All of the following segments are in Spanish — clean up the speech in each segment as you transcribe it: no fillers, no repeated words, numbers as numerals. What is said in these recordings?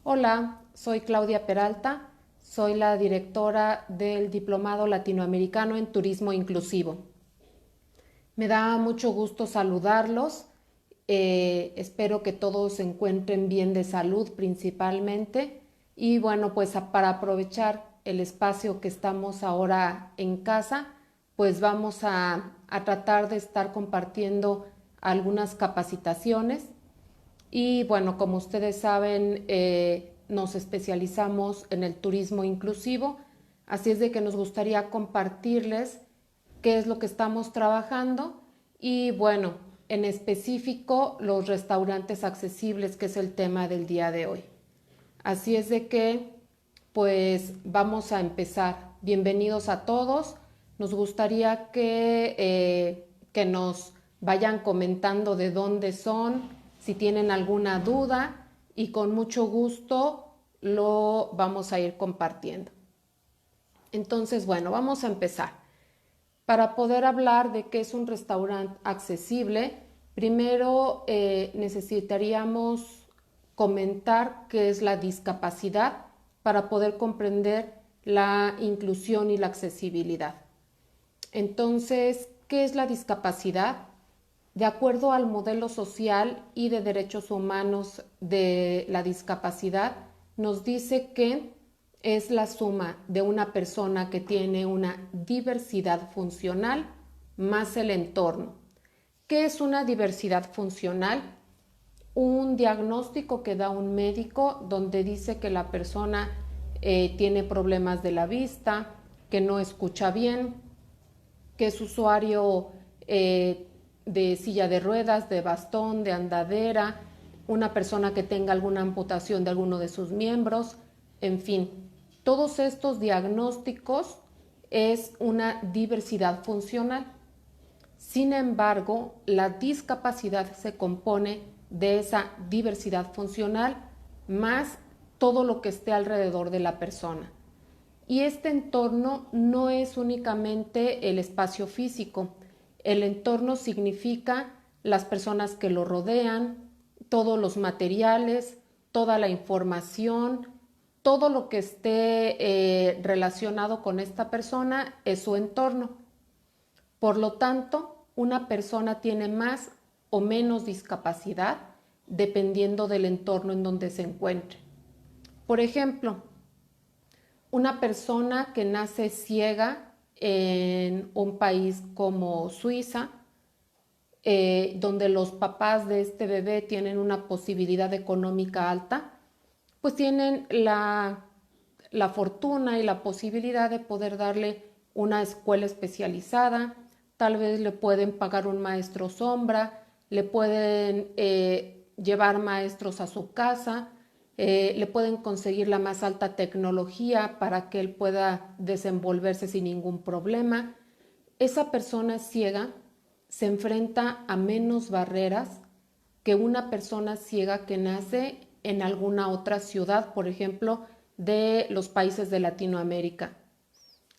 Hola, soy Claudia Peralta, soy la directora del Diplomado Latinoamericano en Turismo Inclusivo. Me da mucho gusto saludarlos, espero que todos se encuentren bien de salud principalmente y bueno, pues para aprovechar el espacio que estamos ahora en casa, pues vamos a tratar de estar compartiendo algunas capacitaciones y bueno, como ustedes saben, nos especializamos en el turismo inclusivo, así es de que nos gustaría compartirles qué es lo que estamos trabajando y bueno, en específico los restaurantes accesibles, que es el tema del día de hoy. Así es de que pues vamos a empezar. Bienvenidos a todos. Nos gustaría que nos vayan comentando de dónde son, si tienen alguna duda y con mucho gusto lo vamos a ir compartiendo. Entonces, bueno, vamos a empezar. Para poder hablar de qué es un restaurante accesible, primero necesitaríamos comentar qué es la discapacidad para poder comprender la inclusión y la accesibilidad. Entonces, ¿qué es la discapacidad? De acuerdo al modelo social y de derechos humanos de la discapacidad, nos dice que es la suma de una persona que tiene una diversidad funcional más el entorno. ¿Qué es una diversidad funcional? Un diagnóstico que da un médico donde dice que la persona tiene problemas de la vista, que no escucha bien, que es usuario de silla de ruedas, de bastón, de andadera, una persona que tenga alguna amputación de alguno de sus miembros, en fin, todos estos diagnósticos es una diversidad funcional. Sin embargo, la discapacidad se compone de esa diversidad funcional más todo lo que esté alrededor de la persona. Y este entorno no es únicamente el espacio físico. El entorno significa las personas que lo rodean, todos los materiales, toda la información, todo lo que esté relacionado con esta persona es su entorno. Por lo tanto, una persona tiene más o menos discapacidad dependiendo del entorno en donde se encuentre. Por ejemplo, una persona que nace ciega en un país como Suiza, donde los papás de este bebé tienen una posibilidad económica alta, pues tienen la fortuna y la posibilidad de poder darle una escuela especializada, tal vez le pueden pagar un maestro sombra, le pueden llevar maestros a su casa, le pueden conseguir la más alta tecnología para que él pueda desenvolverse sin ningún problema. Esa persona ciega se enfrenta a menos barreras que una persona ciega que nace en alguna otra ciudad, por ejemplo, de los países de Latinoamérica.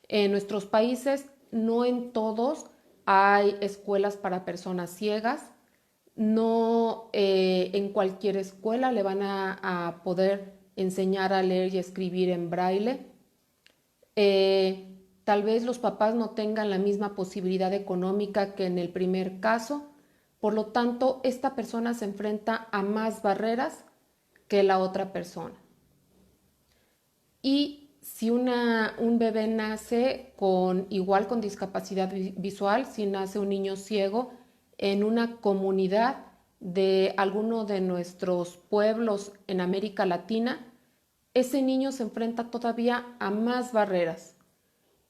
En nuestros países, no en todos hay escuelas para personas ciegas, no en cualquier escuela le van a poder enseñar a leer y escribir en braille. Tal vez los papás no tengan la misma posibilidad económica que en el primer caso, por lo tanto, esta persona se enfrenta a más barreras que la otra persona. Y si un bebé nace igual con discapacidad visual, si nace un niño ciego en una comunidad de alguno de nuestros pueblos en América Latina, ese niño se enfrenta todavía a más barreras.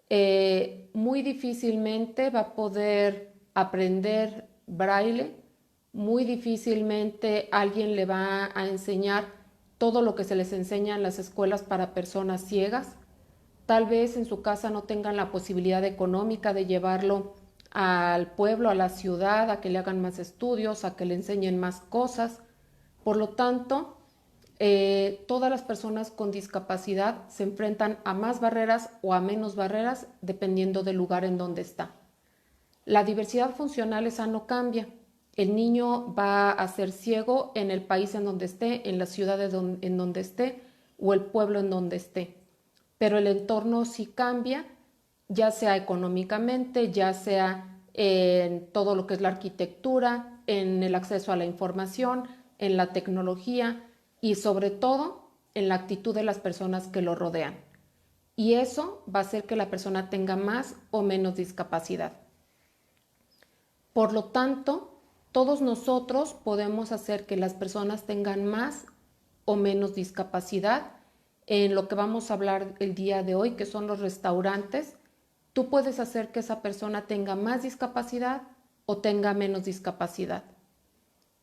Muy difícilmente va a poder aprender braille, muy difícilmente alguien le va a enseñar todo lo que se les enseña en las escuelas para personas ciegas. Tal vez en su casa no tengan la posibilidad económica de llevarlo al pueblo, a la ciudad, a que le hagan más estudios, a que le enseñen más cosas. Por lo tanto, todas las personas con discapacidad se enfrentan a más barreras o a menos barreras dependiendo del lugar en donde está. La diversidad funcional esa no cambia El niño va a ser ciego en el país en donde esté, en la ciudad en donde esté o el pueblo en donde esté. Pero el entorno sí cambia, ya sea económicamente, ya sea en todo lo que es la arquitectura, en el acceso a la información, en la tecnología y sobre todo en la actitud de las personas que lo rodean. Y eso va a hacer que la persona tenga más o menos discapacidad. Por lo tanto, todos nosotros podemos hacer que las personas tengan más o menos discapacidad. En lo que vamos a hablar el día de hoy, que son los restaurantes, tú puedes hacer que esa persona tenga más discapacidad o tenga menos discapacidad.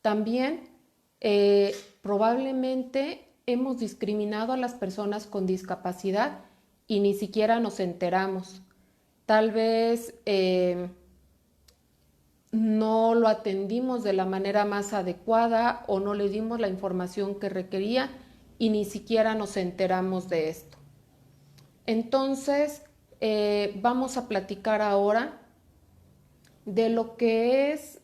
También probablemente hemos discriminado a las personas con discapacidad y ni siquiera nos enteramos. Tal vez no lo atendimos de la manera más adecuada o no le dimos la información que requería y ni siquiera nos enteramos de esto. Entonces, vamos a platicar ahora de lo que es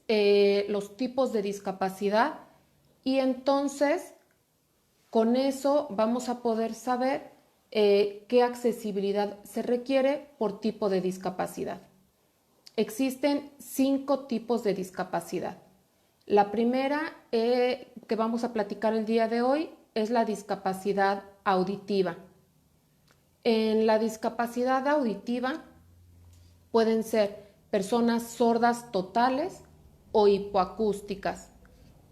los tipos de discapacidad y entonces con eso vamos a poder saber qué accesibilidad se requiere por tipo de discapacidad. Existen 5 tipos de discapacidad. La primera que vamos a platicar el día de hoy es la discapacidad auditiva. En la discapacidad auditiva pueden ser personas sordas totales o hipoacústicas.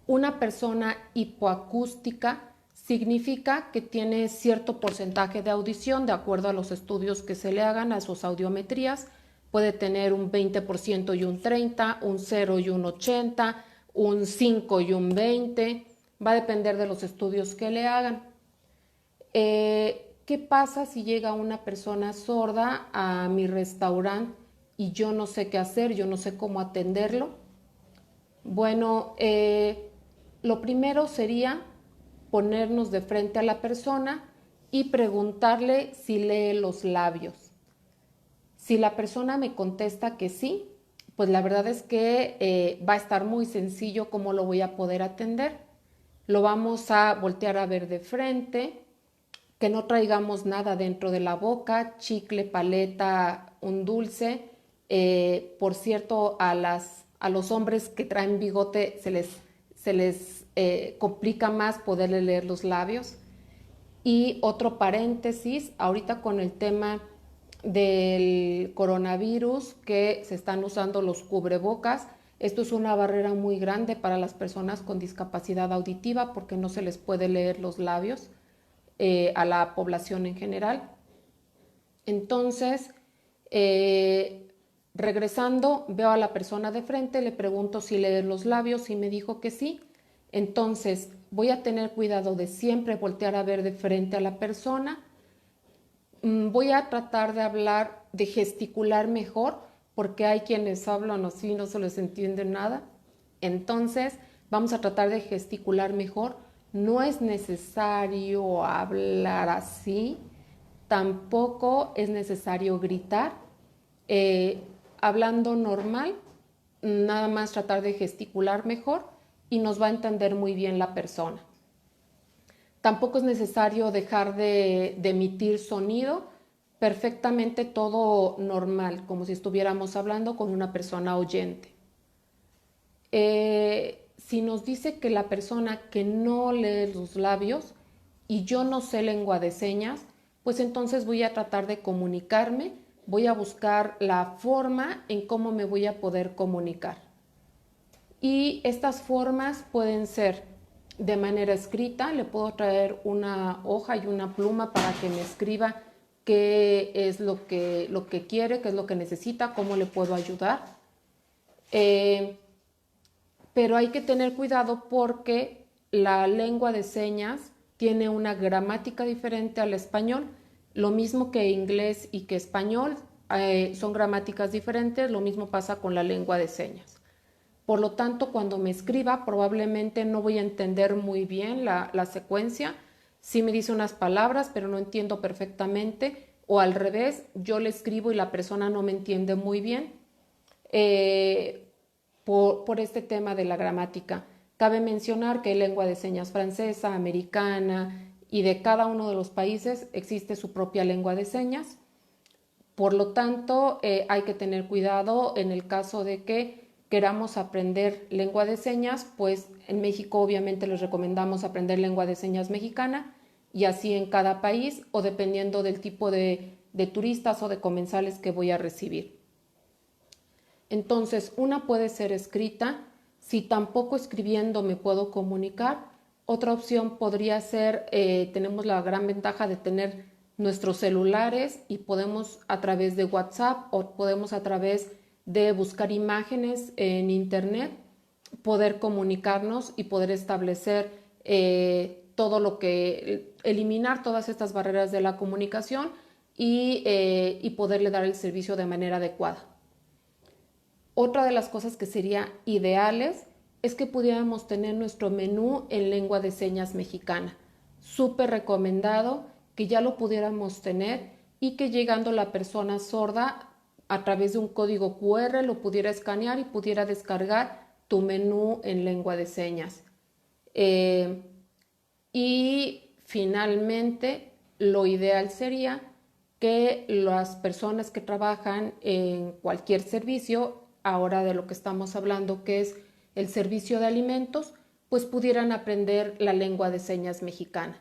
Una persona hipoacústica significa que tiene cierto porcentaje de audición de acuerdo a los estudios que se le hagan a sus audiometrías. Puede tener un 20% y un 30%, un 0 y un 80%, un 5 y un 20%. Va a depender de los estudios que le hagan. ¿Qué pasa si llega una persona sorda a mi restaurante y yo no sé qué hacer, yo no sé cómo atenderlo? Bueno, lo primero sería ponernos de frente a la persona y preguntarle si lee los labios. Si la persona me contesta que sí, pues la verdad es que va a estar muy sencillo cómo lo voy a poder atender. Lo vamos a voltear a ver de frente, que no traigamos nada dentro de la boca, chicle, paleta, un dulce. Por cierto, a los hombres que traen bigote se les complica más poderle leer los labios. Y otro paréntesis, ahorita con el tema del coronavirus que se están usando los cubrebocas, esto es una barrera muy grande para las personas con discapacidad auditiva porque no se les puede leer los labios a la población en general. Entonces, regresando, veo a la persona de frente, le pregunto si lee los labios y me dijo que sí. Entonces, voy a tener cuidado de siempre voltear a ver de frente a la persona. Voy a tratar de hablar, de gesticular mejor, porque hay quienes hablan así y no se les entiende nada. Entonces, vamos a tratar de gesticular mejor. No es necesario hablar así, tampoco es necesario gritar. Hablando normal, nada más tratar de gesticular mejor y nos va a entender muy bien la persona. Tampoco es necesario dejar de emitir sonido, perfectamente todo normal, como si estuviéramos hablando con una persona oyente. Si nos dice que la persona que no lee los labios y yo no sé lengua de señas, pues entonces voy a tratar de comunicarme, voy a buscar la forma en cómo me voy a poder comunicar. Y estas formas pueden ser de manera escrita, le puedo traer una hoja y una pluma para que me escriba qué es lo que quiere, qué es lo que necesita, cómo le puedo ayudar. Pero hay que tener cuidado porque la lengua de señas tiene una gramática diferente al español, lo mismo que inglés y que español son gramáticas diferentes, lo mismo pasa con la lengua de señas. Por lo tanto, cuando me escriba, probablemente no voy a entender muy bien la secuencia. Sí me dice unas palabras, pero no entiendo perfectamente. O al revés, yo le escribo y la persona no me entiende muy bien. por este tema de la gramática. Cabe mencionar que hay lengua de señas francesa, americana, y de cada uno de los países existe su propia lengua de señas. Por lo tanto, hay que tener cuidado en el caso de que queramos aprender lengua de señas, pues en México obviamente les recomendamos aprender lengua de señas mexicana y así en cada país o dependiendo del tipo de turistas o de comensales que voy a recibir. Entonces, una puede ser escrita. Si tampoco escribiendo me puedo comunicar, otra opción podría ser, tenemos la gran ventaja de tener nuestros celulares y podemos a través de WhatsApp o podemos a través de buscar imágenes en internet poder comunicarnos y poder establecer todo lo que, eliminar todas estas barreras de la comunicación y poderle dar el servicio de manera adecuada. Otra de las cosas que sería ideales es que pudiéramos tener nuestro menú en lengua de señas mexicana. Súper recomendado que ya lo pudiéramos tener y que llegando la persona sorda a través de un código QR lo pudiera escanear y pudiera descargar tu menú en lengua de señas. Y finalmente, lo ideal sería que las personas que trabajan en cualquier servicio, ahora de lo que estamos hablando, que es el servicio de alimentos, pues pudieran aprender la lengua de señas mexicana.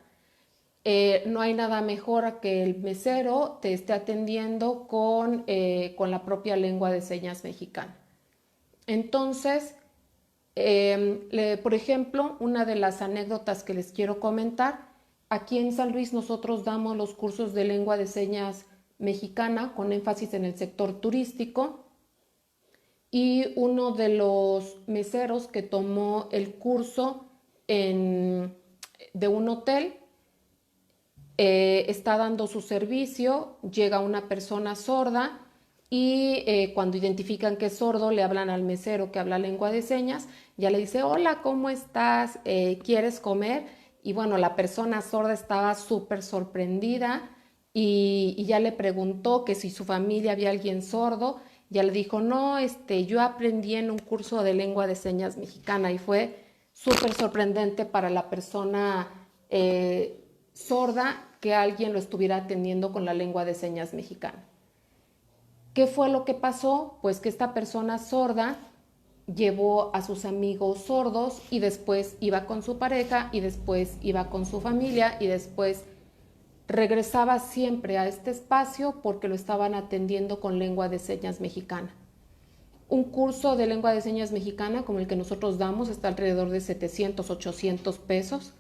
No hay nada mejor a que el mesero te esté atendiendo con la propia lengua de señas mexicana. Entonces, por ejemplo, una de las anécdotas que les quiero comentar, aquí en San Luis nosotros damos los cursos de lengua de señas mexicana con énfasis en el sector turístico y uno de los meseros que tomó el curso de un hotel está dando su servicio, llega una persona sorda y cuando identifican que es sordo le hablan al mesero que habla lengua de señas, ya le dice, hola, ¿cómo estás? ¿Quieres comer? Y bueno, la persona sorda estaba súper sorprendida y ya le preguntó que si su familia había alguien sordo, ya le dijo, no, yo aprendí en un curso de lengua de señas mexicana y fue súper sorprendente para la persona sorda que alguien lo estuviera atendiendo con la lengua de señas mexicana. ¿Qué fue lo que pasó? Pues que esta persona sorda llevó a sus amigos sordos y después iba con su pareja y después iba con su familia y después regresaba siempre a este espacio porque lo estaban atendiendo con lengua de señas mexicana. Un curso de lengua de señas mexicana como el que nosotros damos está alrededor de 700, 800 pesos,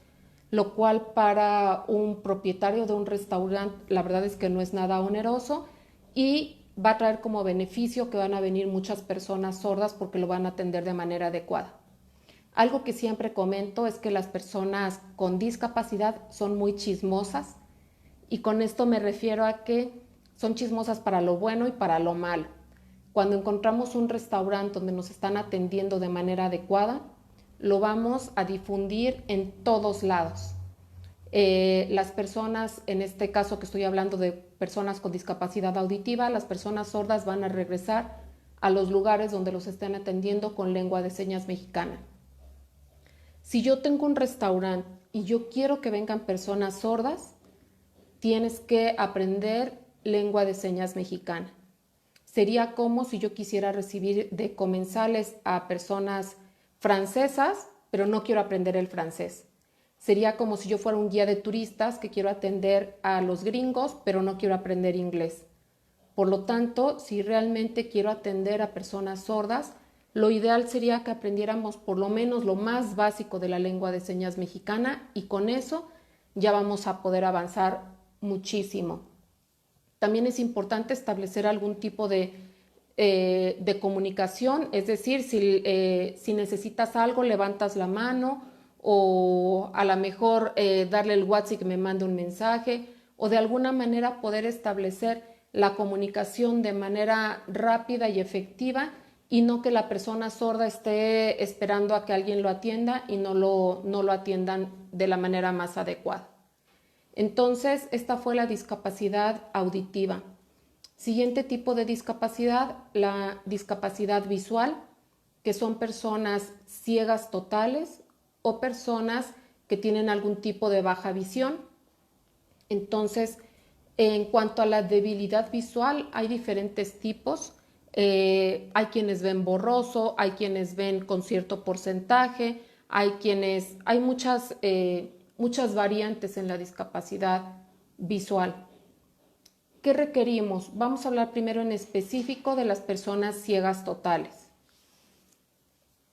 lo cual para un propietario de un restaurante la verdad es que no es nada oneroso y va a traer como beneficio que van a venir muchas personas sordas porque lo van a atender de manera adecuada. Algo que siempre comento es que las personas con discapacidad son muy chismosas y con esto me refiero a que son chismosas para lo bueno y para lo malo. Cuando encontramos un restaurante donde nos están atendiendo de manera adecuada, lo vamos a difundir en todos lados. Las personas, en este caso que estoy hablando de personas con discapacidad auditiva, las personas sordas van a regresar a los lugares donde los estén atendiendo con lengua de señas mexicana. Si yo tengo un restaurante y yo quiero que vengan personas sordas, tienes que aprender lengua de señas mexicana. Sería como si yo quisiera recibir de comensales a personas francesas, pero no quiero aprender el francés. Sería como si yo fuera un guía de turistas que quiero atender a los gringos, pero no quiero aprender inglés. Por lo tanto, si realmente quiero atender a personas sordas, lo ideal sería que aprendiéramos por lo menos lo más básico de la lengua de señas mexicana y con eso ya vamos a poder avanzar muchísimo. También es importante establecer algún tipo de comunicación, es decir, si necesitas algo, levantas la mano o a lo mejor darle el WhatsApp y que me mande un mensaje o de alguna manera poder establecer la comunicación de manera rápida y efectiva y no que la persona sorda esté esperando a que alguien lo atienda y no lo atiendan de la manera más adecuada. Entonces, esta fue la discapacidad auditiva. Siguiente tipo de discapacidad, la discapacidad visual, que son personas ciegas totales o personas que tienen algún tipo de baja visión. Entonces, en cuanto a la debilidad visual, hay diferentes tipos. Hay quienes ven borroso, hay quienes ven con cierto porcentaje, hay muchas variantes en la discapacidad visual. ¿Qué requerimos? Vamos a hablar primero en específico de las personas ciegas totales.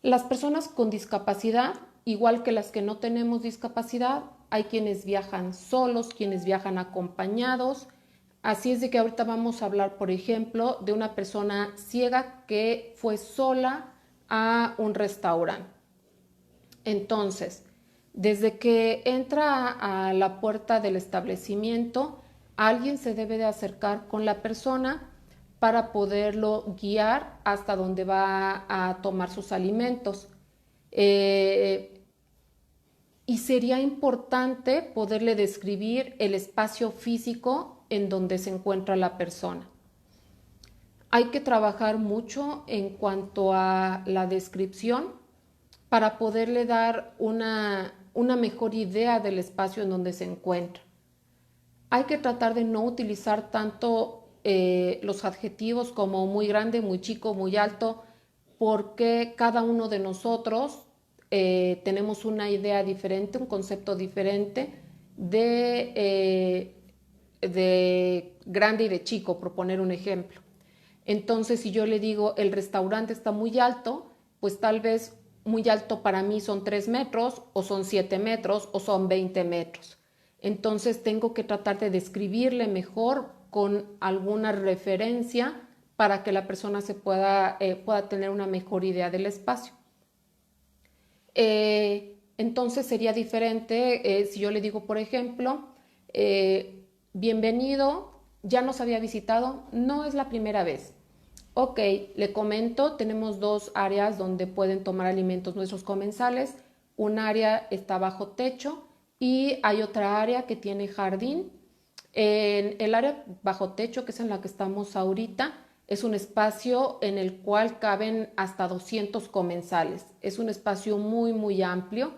Las personas con discapacidad, igual que las que no tenemos discapacidad, hay quienes viajan solos, quienes viajan acompañados. Así es de que ahorita vamos a hablar, por ejemplo, de una persona ciega que fue sola a un restaurante. Entonces, desde que entra a la puerta del establecimiento, alguien se debe de acercar con la persona para poderlo guiar hasta donde va a tomar sus alimentos. Y sería importante poderle describir el espacio físico en donde se encuentra la persona. Hay que trabajar mucho en cuanto a la descripción para poderle dar una mejor idea del espacio en donde se encuentra. Hay que tratar de no utilizar tanto los adjetivos como muy grande, muy chico, muy alto, porque cada uno de nosotros tenemos una idea diferente, un concepto diferente de grande y de chico, por poner un ejemplo. Entonces, si yo le digo el restaurante está muy alto, pues tal vez muy alto para mí son 3 metros, o son 7 metros, o son 20 metros. Entonces tengo que tratar de describirle mejor con alguna referencia para que la persona pueda tener una mejor idea del espacio. Entonces sería diferente si yo le digo, por ejemplo, bienvenido, ya nos había visitado, no es la primera vez. Ok, le comento, tenemos 2 áreas donde pueden tomar alimentos nuestros comensales. Un área está bajo techo y hay otra área que tiene jardín. En el área bajo techo, que es en la que estamos ahorita, es un espacio en el cual caben hasta 200 comensales. Es un espacio muy, muy amplio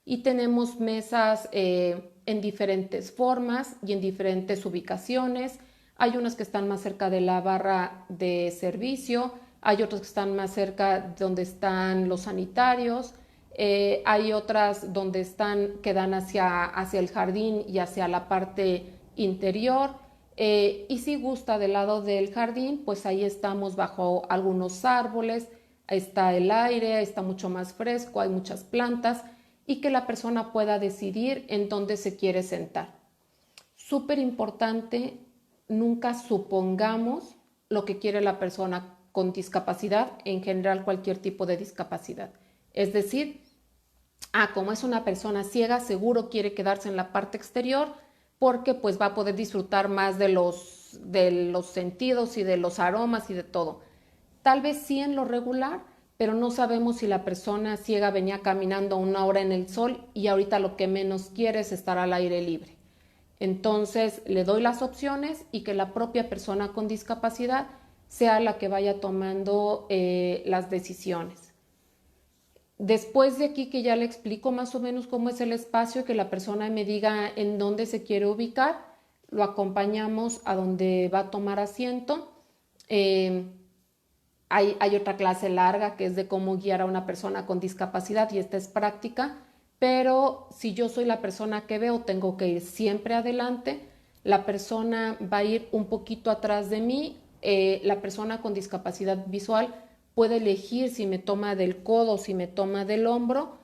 y tenemos mesas en diferentes formas y en diferentes ubicaciones. Hay unas que están más cerca de la barra de servicio, hay otras que están más cerca de donde están los sanitarios, hay otras donde que dan hacia el jardín y hacia la parte interior. Y si gusta del lado del jardín, pues ahí estamos bajo algunos árboles, está el aire, está mucho más fresco, hay muchas plantas y que la persona pueda decidir en dónde se quiere sentar. Súper importante, nunca supongamos lo que quiere la persona con discapacidad, en general cualquier tipo de discapacidad. Es decir, como es una persona ciega, seguro quiere quedarse en la parte exterior porque pues va a poder disfrutar más de los sentidos y de los aromas y de todo. Tal vez sí en lo regular, pero no sabemos si la persona ciega venía caminando 1 hora en el sol y ahorita lo que menos quiere es estar al aire libre. Entonces le doy las opciones y que la propia persona con discapacidad sea la que vaya tomando las decisiones. Después de aquí que ya le explico más o menos cómo es el espacio, que la persona me diga en dónde se quiere ubicar, lo acompañamos a donde va a tomar asiento. Hay otra clase larga que es de cómo guiar a una persona con discapacidad y esta es práctica, pero si yo soy la persona que veo, tengo que ir siempre adelante, la persona va a ir un poquito atrás de mí, la persona con discapacidad visual puede elegir si me toma del codo o si me toma del hombro,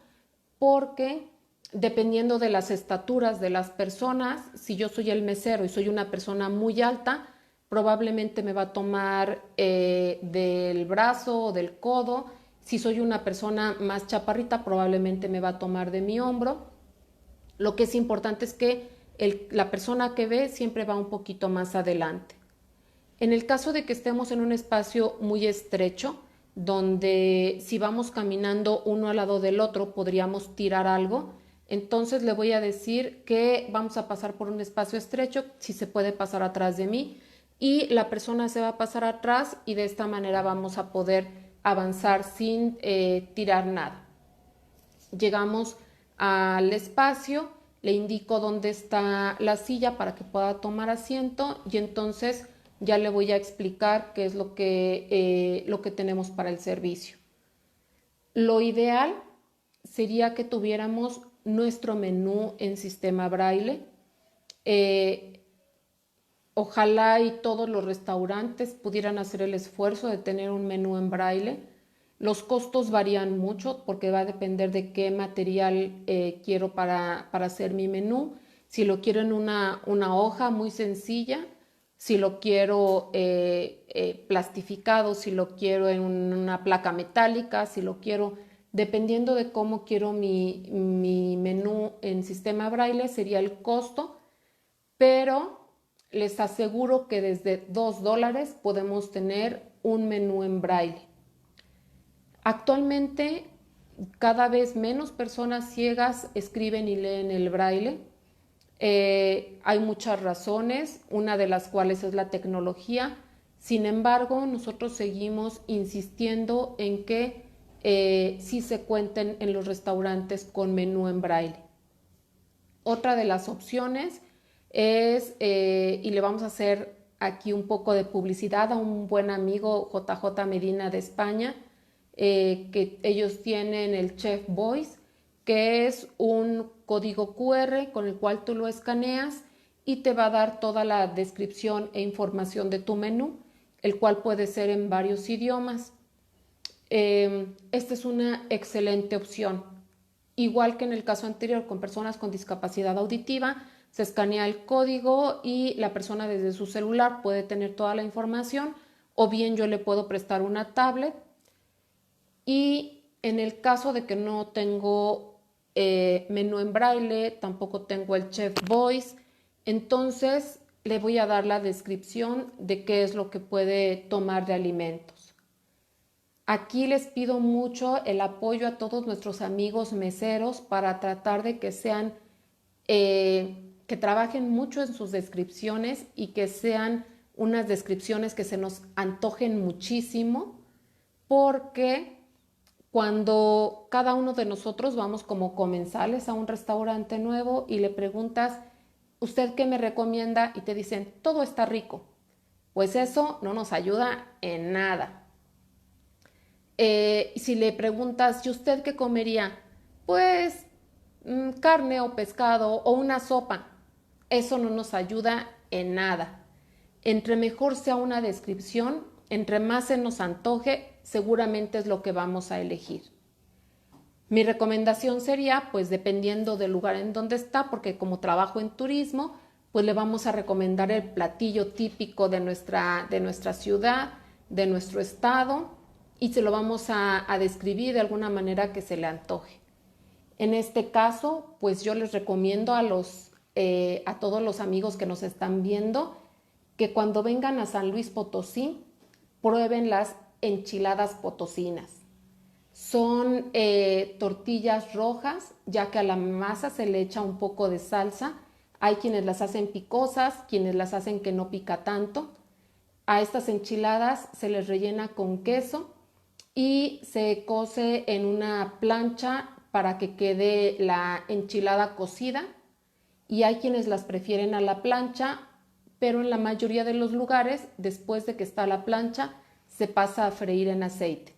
porque dependiendo de las estaturas de las personas, si yo soy el mesero y soy una persona muy alta, probablemente me va a tomar del brazo o del codo. Si soy una persona más chaparrita, probablemente me va a tomar de mi hombro. Lo que es importante es que la persona que ve siempre va un poquito más adelante. En el caso de que estemos en un espacio muy estrecho, donde si vamos caminando uno al lado del otro podríamos tirar algo, entonces le voy a decir que vamos a pasar por un espacio estrecho, si se puede pasar atrás de mí, y la persona se va a pasar atrás y de esta manera vamos a poder avanzar sin tirar nada. Llegamos al espacio, le indico dónde está la silla para que pueda tomar asiento y entonces ya le voy a explicar qué es lo que tenemos para el servicio. Lo ideal sería que tuviéramos nuestro menú en sistema braille. Ojalá y todos los restaurantes pudieran hacer el esfuerzo de tener un menú en braille. Los costos varían mucho porque va a depender de qué material quiero para hacer mi menú. Si lo quiero en una hoja muy sencilla, si lo quiero plastificado, si lo quiero en una placa metálica, si lo quiero, dependiendo de cómo quiero mi menú en sistema braille, sería el costo, pero les aseguro que desde $2 podemos tener un menú en braille. Actualmente, cada vez menos personas ciegas escriben y leen el braille. Hay muchas razones, una de las cuales es la tecnología. Sin embargo, nosotros seguimos insistiendo en que sí se cuenten en los restaurantes con menú en braille. Otra de las opciones es, y le vamos a hacer aquí un poco de publicidad a un buen amigo, JJ Medina de España, que ellos tienen el Chef Voice, que es un código QR con el cual tú lo escaneas y te va a dar toda la descripción e información de tu menú, el cual puede ser en varios idiomas. Esta es una excelente opción. Igual que en el caso anterior con personas con discapacidad auditiva, se escanea el código y la persona desde su celular puede tener toda la información, o bien yo le puedo prestar una tablet. Y en el caso de que no tengo menú en braille, tampoco tengo el Chef Voice, entonces le voy a dar la descripción de qué es lo que puede tomar de alimentos. Aquí les pido mucho el apoyo a todos nuestros amigos meseros para tratar de que sean, que trabajen mucho en sus descripciones y que sean unas descripciones que se nos antojen muchísimo, porque cuando cada uno de nosotros vamos como comensales a un restaurante nuevo y le preguntas, ¿usted qué me recomienda? Y te dicen, todo está rico. Pues eso no nos ayuda en nada. Si le preguntas, ¿y usted qué comería? Pues carne o pescado o una sopa. Eso no nos ayuda en nada. Entre mejor sea una descripción, entre más se nos antoje, seguramente es lo que vamos a elegir. Mi recomendación sería, pues dependiendo del lugar en donde está, porque como trabajo en turismo, pues le vamos a recomendar el platillo típico de nuestra ciudad, de nuestro estado, y se lo vamos a describir de alguna manera que se le antoje. En este caso, pues yo les recomiendo a todos los amigos que nos están viendo que cuando vengan a San Luis Potosí prueben las enchiladas potosinas. Son tortillas rojas, ya que a la masa se le echa un poco de salsa. Hay quienes las hacen picosas, quienes las hacen que no pica tanto. A estas enchiladas se les rellena con queso y se cose en una plancha para que quede la enchilada cocida. Y hay quienes las prefieren a la plancha, pero en la mayoría de los lugares, después de que está la plancha, se pasa a freír en aceite.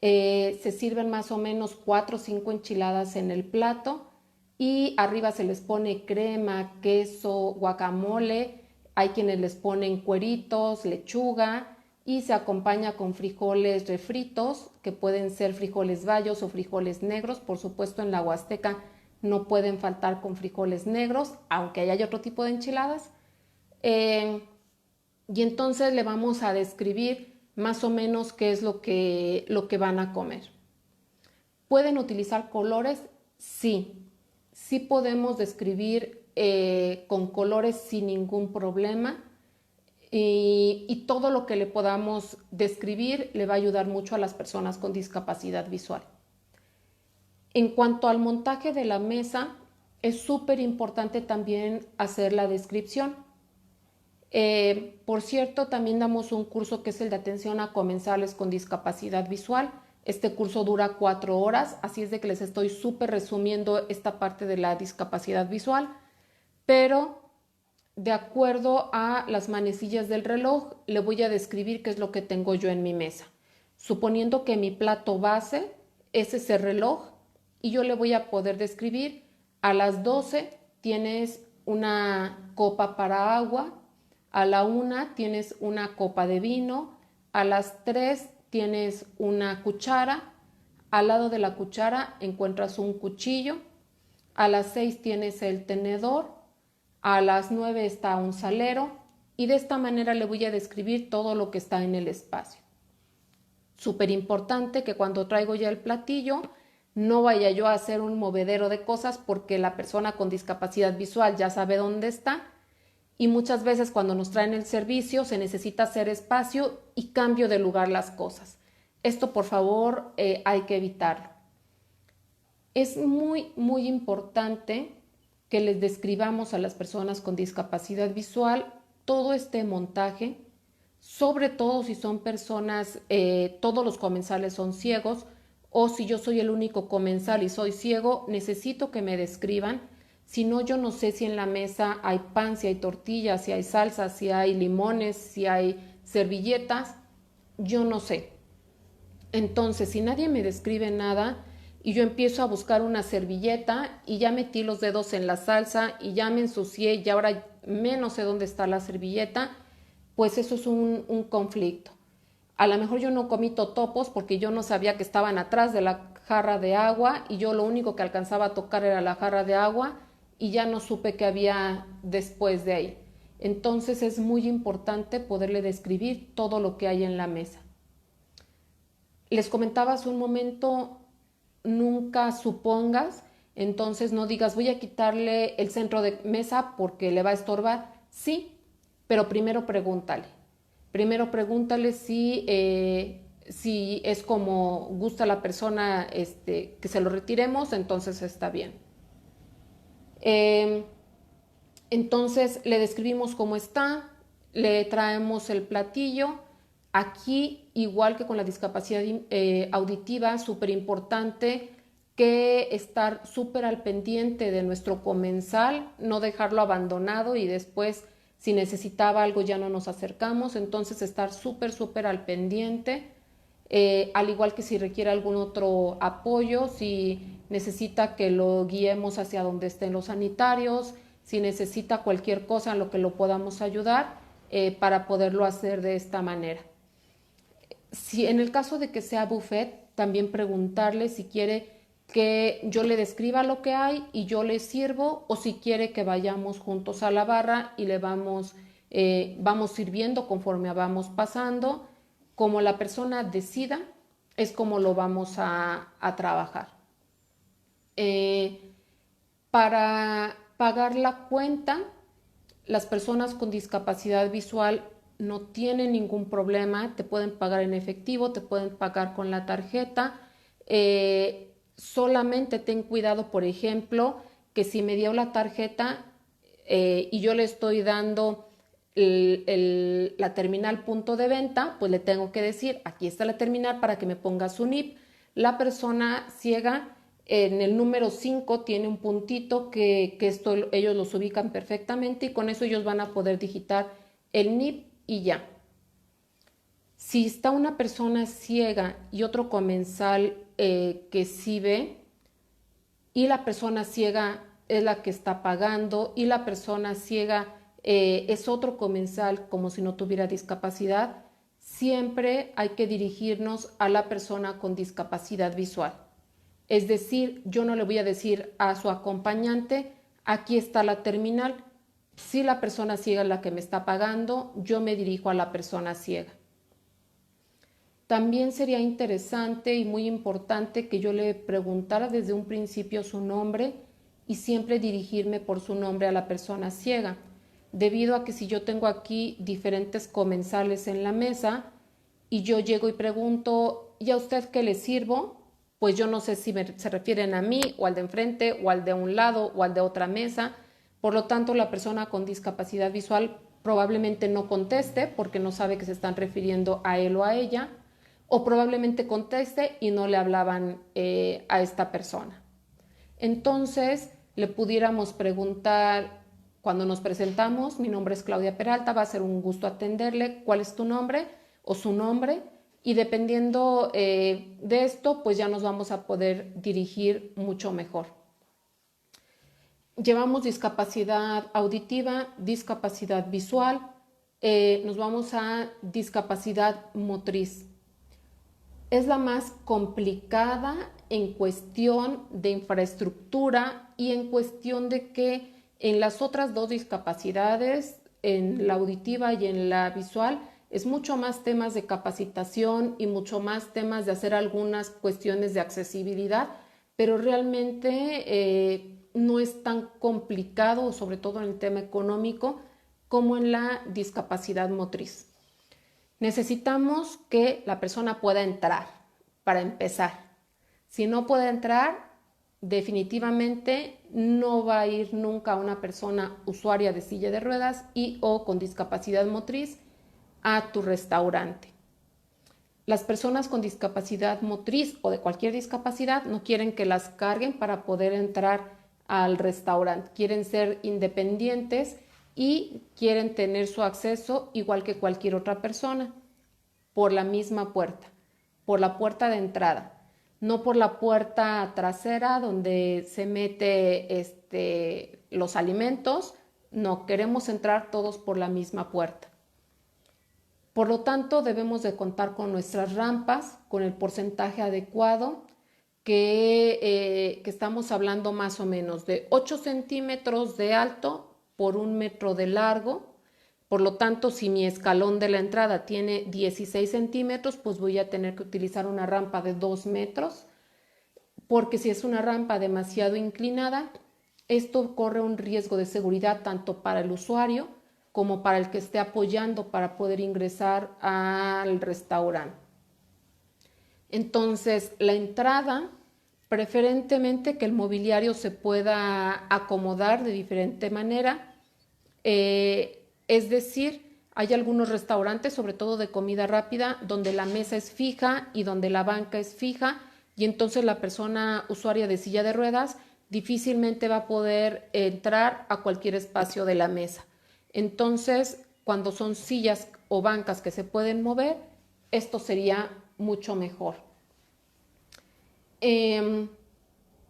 Se sirven más o menos 4 o 5 enchiladas en el plato y arriba se les pone crema, queso, guacamole. Hay quienes les ponen cueritos, lechuga y se acompaña con frijoles refritos, que pueden ser frijoles bayos o frijoles negros. Por supuesto, en la Huasteca no pueden faltar con frijoles negros, aunque hay otro tipo de enchiladas. Y entonces le vamos a describir más o menos qué es lo que van a comer. ¿Pueden utilizar colores? Sí. Sí podemos describir con colores sin ningún problema. Y todo lo que le podamos describir le va a ayudar mucho a las personas con discapacidad visual. En cuanto al montaje de la mesa, es súper importante también hacer la descripción. Por cierto, también damos un curso que es el de atención a comensales con discapacidad visual. Este curso dura 4 horas, así es de que les estoy súper resumiendo esta parte de la discapacidad visual, pero de acuerdo a las manecillas del reloj, le voy a describir qué es lo que tengo yo en mi mesa. Suponiendo que mi plato base es ese reloj y yo le voy a poder describir: a las 12 tienes una copa para agua, a la 1 tienes una copa de vino, a las 3 tienes una cuchara, al lado de la cuchara encuentras un cuchillo, a las 6 tienes el tenedor, a las 9 está un salero, y de esta manera le voy a describir todo lo que está en el espacio. Súper importante que cuando traigo ya el platillo no vaya yo a hacer un movedero de cosas, porque la persona con discapacidad visual ya sabe dónde está, y muchas veces cuando nos traen el servicio se necesita hacer espacio y cambio de lugar las cosas. Esto, por favor, hay que evitarlo. Es muy importante que les describamos a las personas con discapacidad visual todo este montaje, sobre todo si son personas, todos los comensales son ciegos, o si yo soy el único comensal y soy ciego, necesito que me describan. Si no, yo no sé si en la mesa hay pan, si hay tortillas, si hay salsa, si hay limones, si hay servilletas, yo no sé. Entonces, si nadie me describe nada y yo empiezo a buscar una servilleta y ya metí los dedos en la salsa y ya me ensucié y ahora menos sé dónde está la servilleta, pues eso es un conflicto. A lo mejor yo no comí totopos porque yo no sabía que estaban atrás de la jarra de agua y yo lo único que alcanzaba a tocar era la jarra de agua y ya no supe qué había después de ahí. Entonces es muy importante poderle describir todo lo que hay en la mesa. Les comentaba hace un momento, nunca supongas, entonces no digas voy a quitarle el centro de mesa porque le va a estorbar. Sí, pero primero pregúntale. Primero pregúntale si es como gusta la persona que se lo retiremos, entonces está bien. Entonces le describimos cómo está, le traemos el platillo. Aquí, igual que con la discapacidad auditiva, súper importante que estar súper al pendiente de nuestro comensal, no dejarlo abandonado y después si necesitaba algo ya no nos acercamos. Entonces estar súper al pendiente, al igual que si requiere algún otro apoyo, si necesita que lo guiemos hacia donde estén los sanitarios, si necesita cualquier cosa en lo que lo podamos ayudar, para poderlo hacer de esta manera. Si en el caso de que sea buffet, también preguntarle si quiere que yo le describa lo que hay y yo le sirvo, o si quiere que vayamos juntos a la barra y le vamos sirviendo conforme vamos pasando. Como la persona decida, es como lo vamos a trabajar. Para pagar la cuenta, las personas con discapacidad visual no tienen ningún problema, te pueden pagar en efectivo, te pueden pagar con la tarjeta. Solamente ten cuidado, por ejemplo, que si me dio la tarjeta y yo le estoy dando la terminal punto de venta, pues le tengo que decir, aquí está la terminal para que me ponga su NIP. La persona ciega en el número 5 tiene un puntito que esto ellos los ubican perfectamente y con eso ellos van a poder digitar el NIP y ya. Si está una persona ciega y otro comensal que sí ve, y la persona ciega es la que está pagando y la persona ciega es otro comensal como si no tuviera discapacidad, siempre hay que dirigirnos a la persona con discapacidad visual. Es decir, yo no le voy a decir a su acompañante, aquí está la terminal. Si la persona ciega es la que me está pagando, yo me dirijo a la persona ciega. También sería interesante y muy importante que yo le preguntara desde un principio su nombre y siempre dirigirme por su nombre a la persona ciega, debido a que si yo tengo aquí diferentes comensales en la mesa y yo llego y pregunto, ¿y a usted qué le sirvo? Pues yo no sé si se refieren a mí o al de enfrente o al de un lado o al de otra mesa. Por lo tanto, la persona con discapacidad visual probablemente no conteste porque no sabe que se están refiriendo a él o a ella, o probablemente conteste y no le hablaban a esta persona. Entonces, le pudiéramos preguntar, cuando nos presentamos, mi nombre es Claudia Peralta, va a ser un gusto atenderle, ¿cuál es tu nombre o su nombre? Y dependiendo de esto, pues ya nos vamos a poder dirigir mucho mejor. Llevamos discapacidad auditiva, discapacidad visual, nos vamos a discapacidad motriz. Es la más complicada en cuestión de infraestructura y en cuestión de que en las otras dos discapacidades, en la auditiva y en la visual, es mucho más temas de capacitación y mucho más temas de hacer algunas cuestiones de accesibilidad, pero realmente no es tan complicado, sobre todo en el tema económico, como en la discapacidad motriz. Necesitamos que la persona pueda entrar, para empezar. Si no puede entrar, definitivamente no va a ir nunca una persona usuaria de silla de ruedas y o con discapacidad motriz a tu restaurante. Las personas con discapacidad motriz o de cualquier discapacidad no quieren que las carguen para poder entrar al restaurante. Quieren ser independientes y quieren tener su acceso igual que cualquier otra persona, por la misma puerta, por la puerta de entrada, no por la puerta trasera donde se mete los alimentos. No, queremos entrar todos por la misma puerta. Por lo tanto, debemos de contar con nuestras rampas, con el porcentaje adecuado, que estamos hablando más o menos de 8 centímetros de alto por 1 metro de largo. Por lo tanto, si mi escalón de la entrada tiene 16 centímetros, pues voy a tener que utilizar una rampa de 2 metros, porque si es una rampa demasiado inclinada, esto corre un riesgo de seguridad tanto para el usuario como para el que esté apoyando para poder ingresar al restaurante. Entonces, la entrada, preferentemente que el mobiliario se pueda acomodar de diferente manera. Es decir, hay algunos restaurantes, sobre todo de comida rápida, donde la mesa es fija y donde la banca es fija, y entonces la persona usuaria de silla de ruedas difícilmente va a poder entrar a cualquier espacio de la mesa. Entonces, cuando son sillas o bancas que se pueden mover, esto sería mucho mejor.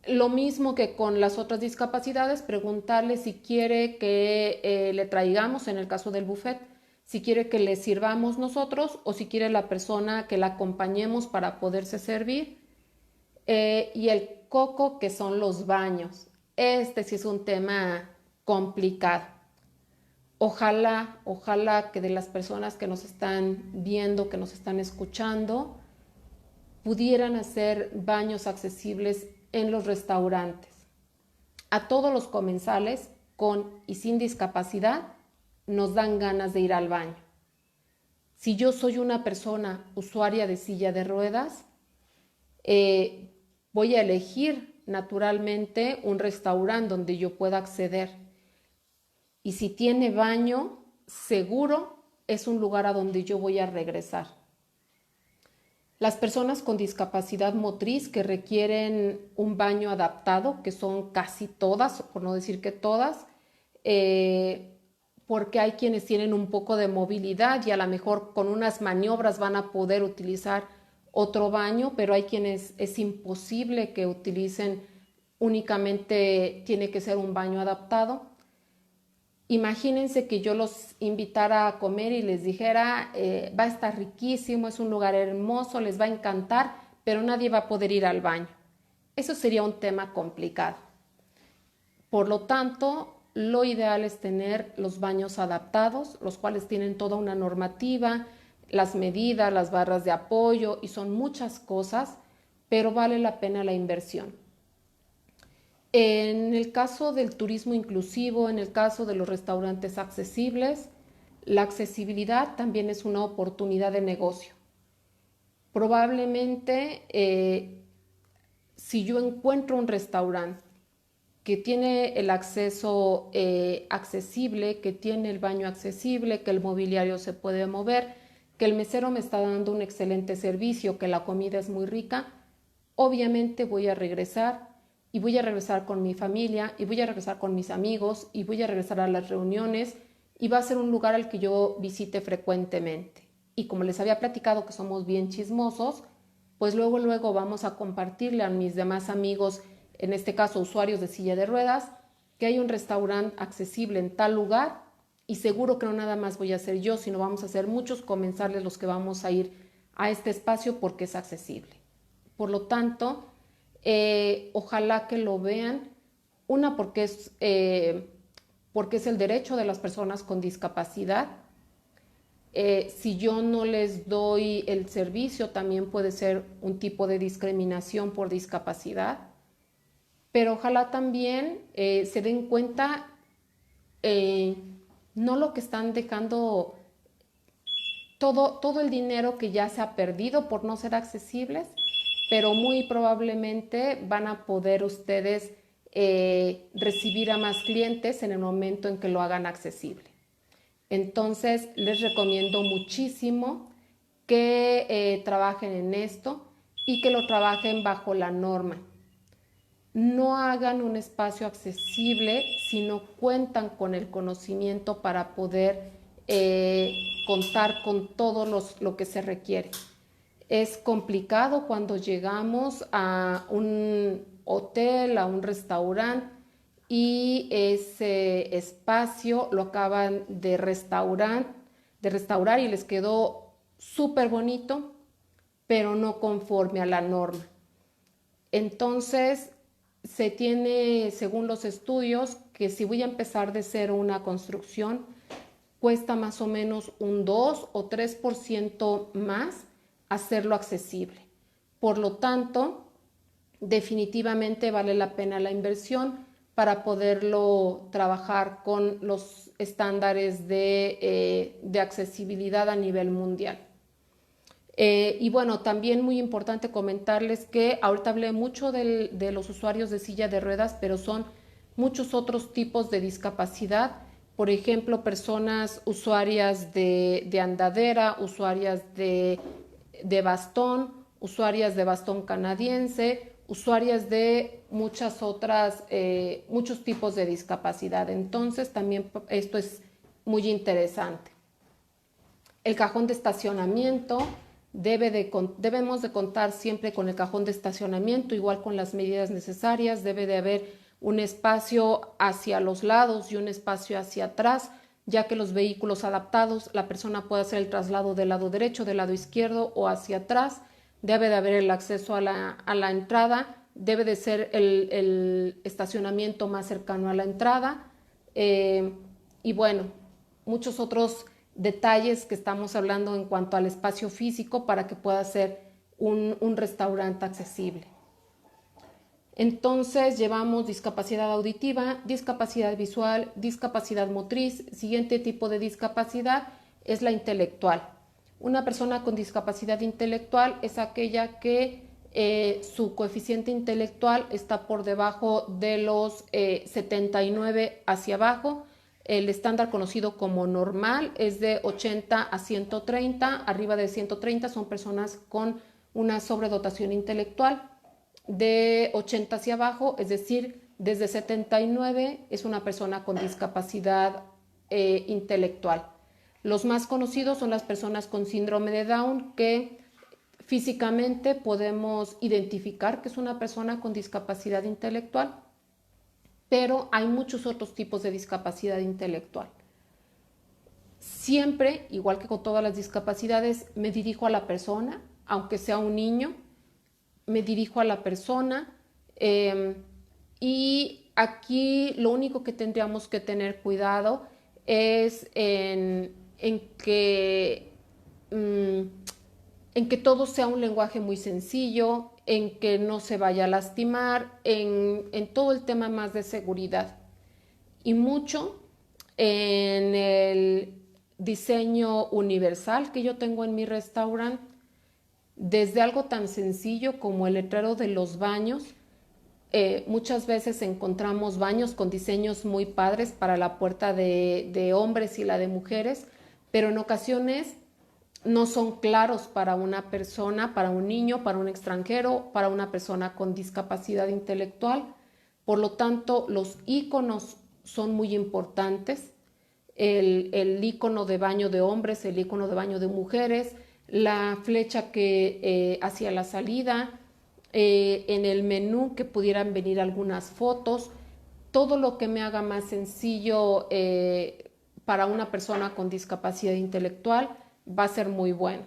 Lo mismo que con las otras discapacidades, preguntarle si quiere que le traigamos, en el caso del buffet, si quiere que le sirvamos nosotros o si quiere la persona que la acompañemos para poderse servir. Y el coco, que son los baños. Este sí es un tema complicado. Ojalá que de las personas que nos están viendo, que nos están escuchando, pudieran hacer baños accesibles en los restaurantes. A todos los comensales, con y sin discapacidad, nos dan ganas de ir al baño. Si yo soy una persona usuaria de silla de ruedas, voy a elegir naturalmente un restaurante donde yo pueda acceder. Y si tiene baño, seguro es un lugar a donde yo voy a regresar. Las personas con discapacidad motriz que requieren un baño adaptado, que son casi todas, por no decir que todas, porque hay quienes tienen un poco de movilidad y a lo mejor con unas maniobras van a poder utilizar otro baño, pero hay quienes es imposible que utilicen únicamente, tiene que ser un baño adaptado. Imagínense que yo los invitara a comer y les dijera, va a estar riquísimo, es un lugar hermoso, les va a encantar, pero nadie va a poder ir al baño. Eso sería un tema complicado. Por lo tanto, lo ideal es tener los baños adaptados, los cuales tienen toda una normativa, las medidas, las barras de apoyo, y son muchas cosas, pero vale la pena la inversión. En el caso del turismo inclusivo, en el caso de los restaurantes accesibles, la accesibilidad también es una oportunidad de negocio. Probablemente, si yo encuentro un restaurante que tiene el acceso accesible, que tiene el baño accesible, que el mobiliario se puede mover, que el mesero me está dando un excelente servicio, que la comida es muy rica, obviamente voy a regresar y voy a regresar con mi familia y voy a regresar con mis amigos y voy a regresar a las reuniones y va a ser un lugar al que yo visite frecuentemente. Y como les había platicado que somos bien chismosos, pues luego vamos a compartirle a mis demás amigos, en este caso usuarios de silla de ruedas, que hay un restaurante accesible en tal lugar y seguro que no nada más voy a hacer yo, sino vamos a hacer muchos comensales los que vamos a ir a este espacio porque es accesible. Por lo tanto, ojalá que lo vean, una porque es el derecho de las personas con discapacidad. Si yo no les doy el servicio, también puede ser un tipo de discriminación por discapacidad, pero ojalá también se den cuenta no lo que están dejando, todo el dinero que ya se ha perdido por no ser accesibles, pero muy probablemente van a poder ustedes recibir a más clientes en el momento en que lo hagan accesible. Entonces les recomiendo muchísimo que trabajen en esto y que lo trabajen bajo la norma. No hagan un espacio accesible si no cuentan con el conocimiento para poder contar con todo lo que se requiere. Es complicado cuando llegamos a un hotel, a un restaurante y ese espacio lo acaban de restaurar y les quedó súper bonito, pero no conforme a la norma. Entonces, se tiene, según los estudios, que si voy a empezar de cero una construcción, cuesta más o menos un 2 o 3% más hacerlo accesible. Por lo tanto, definitivamente vale la pena la inversión para poderlo trabajar con los estándares de accesibilidad a nivel mundial. Y bueno, también muy importante comentarles que ahorita hablé mucho de los usuarios de silla de ruedas, pero son muchos otros tipos de discapacidad. Por ejemplo, personas usuarias de andadera, usuarias de bastón, usuarias de bastón canadiense, usuarias de muchos tipos de discapacidad. Entonces, también esto es muy interesante. El cajón de estacionamiento, debemos de contar siempre con el cajón de estacionamiento, igual con las medidas necesarias. Debe de haber un espacio hacia los lados y un espacio hacia atrás, ya que los vehículos adaptados, la persona puede hacer el traslado del lado derecho, del lado izquierdo o hacia atrás. Debe de haber el acceso a la entrada, debe de ser el estacionamiento más cercano a la entrada. Y bueno, muchos otros detalles que estamos hablando en cuanto al espacio físico para que pueda ser un restaurante accesible. Entonces llevamos discapacidad auditiva, discapacidad visual, discapacidad motriz. Siguiente tipo de discapacidad es la intelectual. Una persona con discapacidad intelectual es aquella que su coeficiente intelectual está por debajo de los 79 hacia abajo. El estándar conocido como normal es de 80 a 130. Arriba de 130 son personas con una sobredotación intelectual. De 80 hacia abajo, es decir, desde 79 es una persona con discapacidad intelectual. Los más conocidos son las personas con síndrome de Down, que físicamente podemos identificar que es una persona con discapacidad intelectual, pero hay muchos otros tipos de discapacidad intelectual. Siempre, igual que con todas las discapacidades, me dirijo a la persona, aunque sea un niño, me dirijo a la persona y aquí lo único que tendríamos que tener cuidado es en que todo sea un lenguaje muy sencillo, en que no se vaya a lastimar, en todo el tema más de seguridad y mucho en el diseño universal que yo tengo en mi restaurante, desde algo tan sencillo como el letrero de los baños, Muchas veces encontramos baños con diseños muy padres para la puerta de hombres y la de mujeres, pero en ocasiones no son claros para una persona, para un niño, para un extranjero, para una persona con discapacidad intelectual. Por lo tanto, los iconos son muy importantes. El icono de baño de hombres, el icono de baño de mujeres, la flecha que hacia la salida, en el menú que pudieran venir algunas fotos, todo lo que me haga más sencillo para una persona con discapacidad intelectual va a ser muy bueno.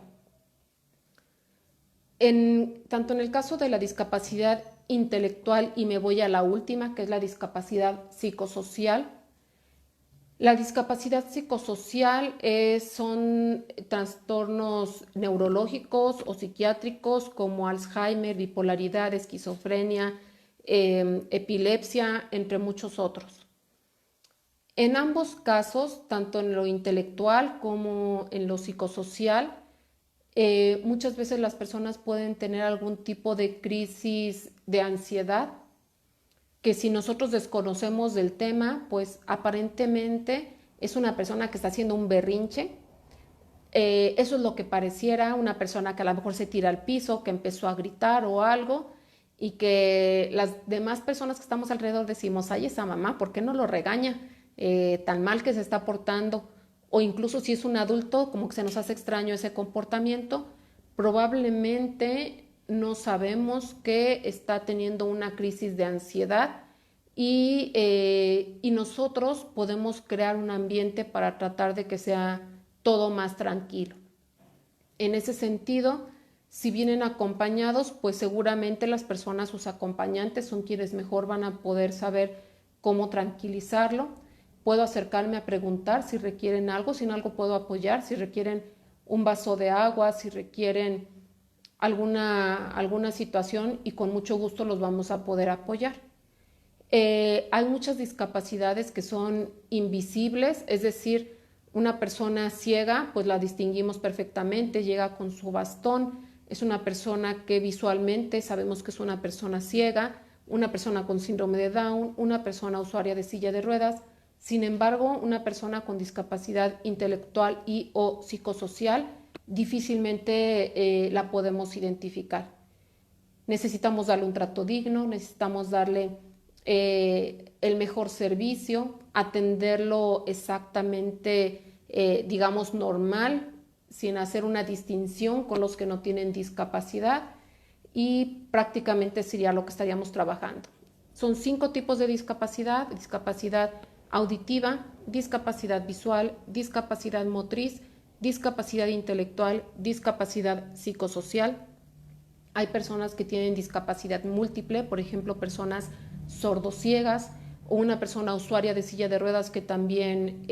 Tanto en el caso de la discapacidad intelectual, y me voy a la última, que es la discapacidad psicosocial. La discapacidad psicosocial son trastornos neurológicos o psiquiátricos como Alzheimer, bipolaridad, esquizofrenia, epilepsia, entre muchos otros. En ambos casos, tanto en lo intelectual como en lo psicosocial, muchas veces las personas pueden tener algún tipo de crisis de ansiedad, que si nosotros desconocemos del tema, pues aparentemente es una persona que está haciendo un berrinche. Eso es lo que pareciera, una persona que a lo mejor se tira al piso, que empezó a gritar o algo, y que las demás personas que estamos alrededor decimos, ay, esa mamá, ¿por qué no lo regaña? Tan mal que se está portando. O incluso si es un adulto, como que se nos hace extraño ese comportamiento, probablemente no sabemos que está teniendo una crisis de ansiedad y nosotros podemos crear un ambiente para tratar de que sea todo más tranquilo. En ese sentido, si vienen acompañados, pues seguramente las personas, sus acompañantes, son quienes mejor van a poder saber cómo tranquilizarlo. Puedo acercarme a preguntar si requieren algo, si en algo puedo apoyar, si requieren un vaso de agua, si requieren alguna situación, y con mucho gusto los vamos a poder apoyar. Hay muchas discapacidades que son invisibles, es decir, una persona ciega, pues la distinguimos perfectamente, llega con su bastón, es una persona que visualmente sabemos que es una persona ciega, una persona con síndrome de Down, una persona usuaria de silla de ruedas. Sin embargo, una persona con discapacidad intelectual y o psicosocial difícilmente la podemos identificar. Necesitamos darle un trato digno, necesitamos darle el mejor servicio, atenderlo exactamente, digamos, normal, sin hacer una distinción con los que no tienen discapacidad, y prácticamente sería lo que estaríamos trabajando. Son 5 tipos de discapacidad: discapacidad auditiva, discapacidad visual, discapacidad motriz, discapacidad intelectual, discapacidad psicosocial. Hay personas que tienen discapacidad múltiple, por ejemplo, personas sordociegas, o una persona usuaria de silla de ruedas que también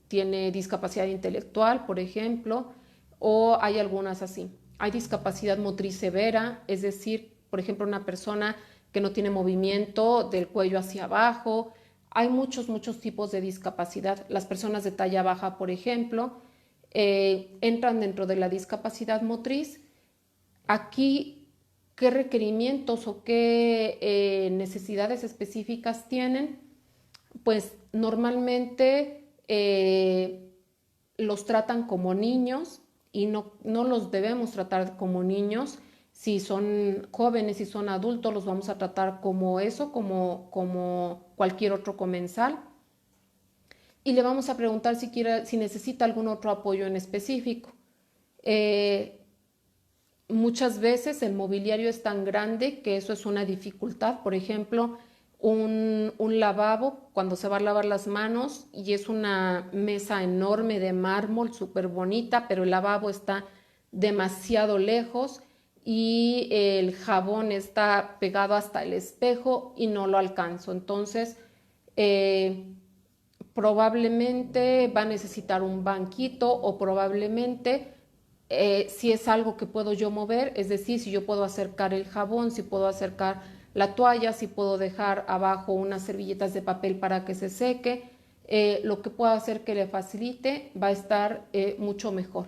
tiene discapacidad intelectual, por ejemplo, o hay algunas así. Hay discapacidad motriz severa, es decir, por ejemplo, una persona que no tiene movimiento del cuello hacia abajo. Hay muchos tipos de discapacidad. Las personas de talla baja, por ejemplo, entran dentro de la discapacidad motriz. Aquí, ¿qué requerimientos o qué necesidades específicas tienen? Pues normalmente los tratan como niños, y no los debemos tratar como niños. Si son jóvenes, si son adultos, los vamos a tratar como eso, como cualquier otro comensal. Y le vamos a preguntar si necesita algún otro apoyo en específico. Muchas veces el mobiliario es tan grande que eso es una dificultad. Por ejemplo, un lavabo, cuando se va a lavar las manos, y es una mesa enorme de mármol, súper bonita, pero el lavabo está demasiado lejos y el jabón está pegado hasta el espejo y no lo alcanzo. Entonces, probablemente va a necesitar un banquito, o probablemente si es algo que puedo yo mover, es decir, si yo puedo acercar el jabón, si puedo acercar la toalla, si puedo dejar abajo unas servilletas de papel para que se seque, lo que pueda hacer que le facilite va a estar mucho mejor.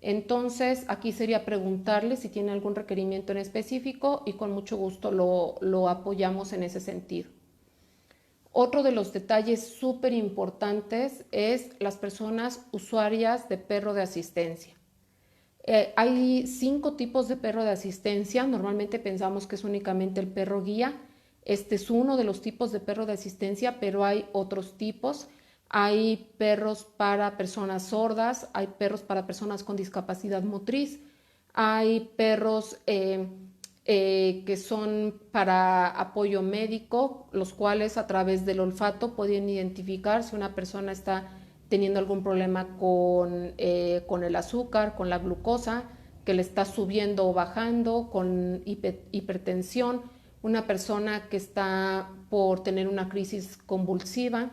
Entonces, aquí sería preguntarle si tiene algún requerimiento en específico y con mucho gusto lo apoyamos en ese sentido. Otro de los detalles súper importantes es las personas usuarias de perro de asistencia. Hay 5 tipos de perro de asistencia. Normalmente pensamos que es únicamente el perro guía. Este es uno de los tipos de perro de asistencia, pero hay otros tipos. Hay perros para personas sordas, hay perros para personas con discapacidad motriz, hay perros que son para apoyo médico, los cuales a través del olfato pueden identificar si una persona está teniendo algún problema con el azúcar, con la glucosa, que le está subiendo o bajando, con hipertensión, una persona que está por tener una crisis convulsiva.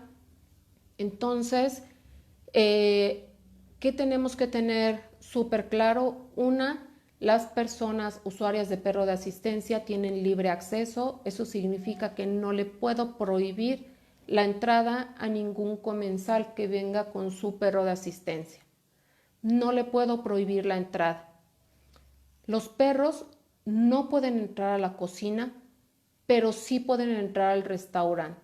Entonces, ¿qué tenemos que tener súper claro? Una, las personas usuarias de perro de asistencia tienen libre acceso. Eso significa que no le puedo prohibir la entrada a ningún comensal que venga con su perro de asistencia. No le puedo prohibir la entrada. Los perros no pueden entrar a la cocina, pero sí pueden entrar al restaurante.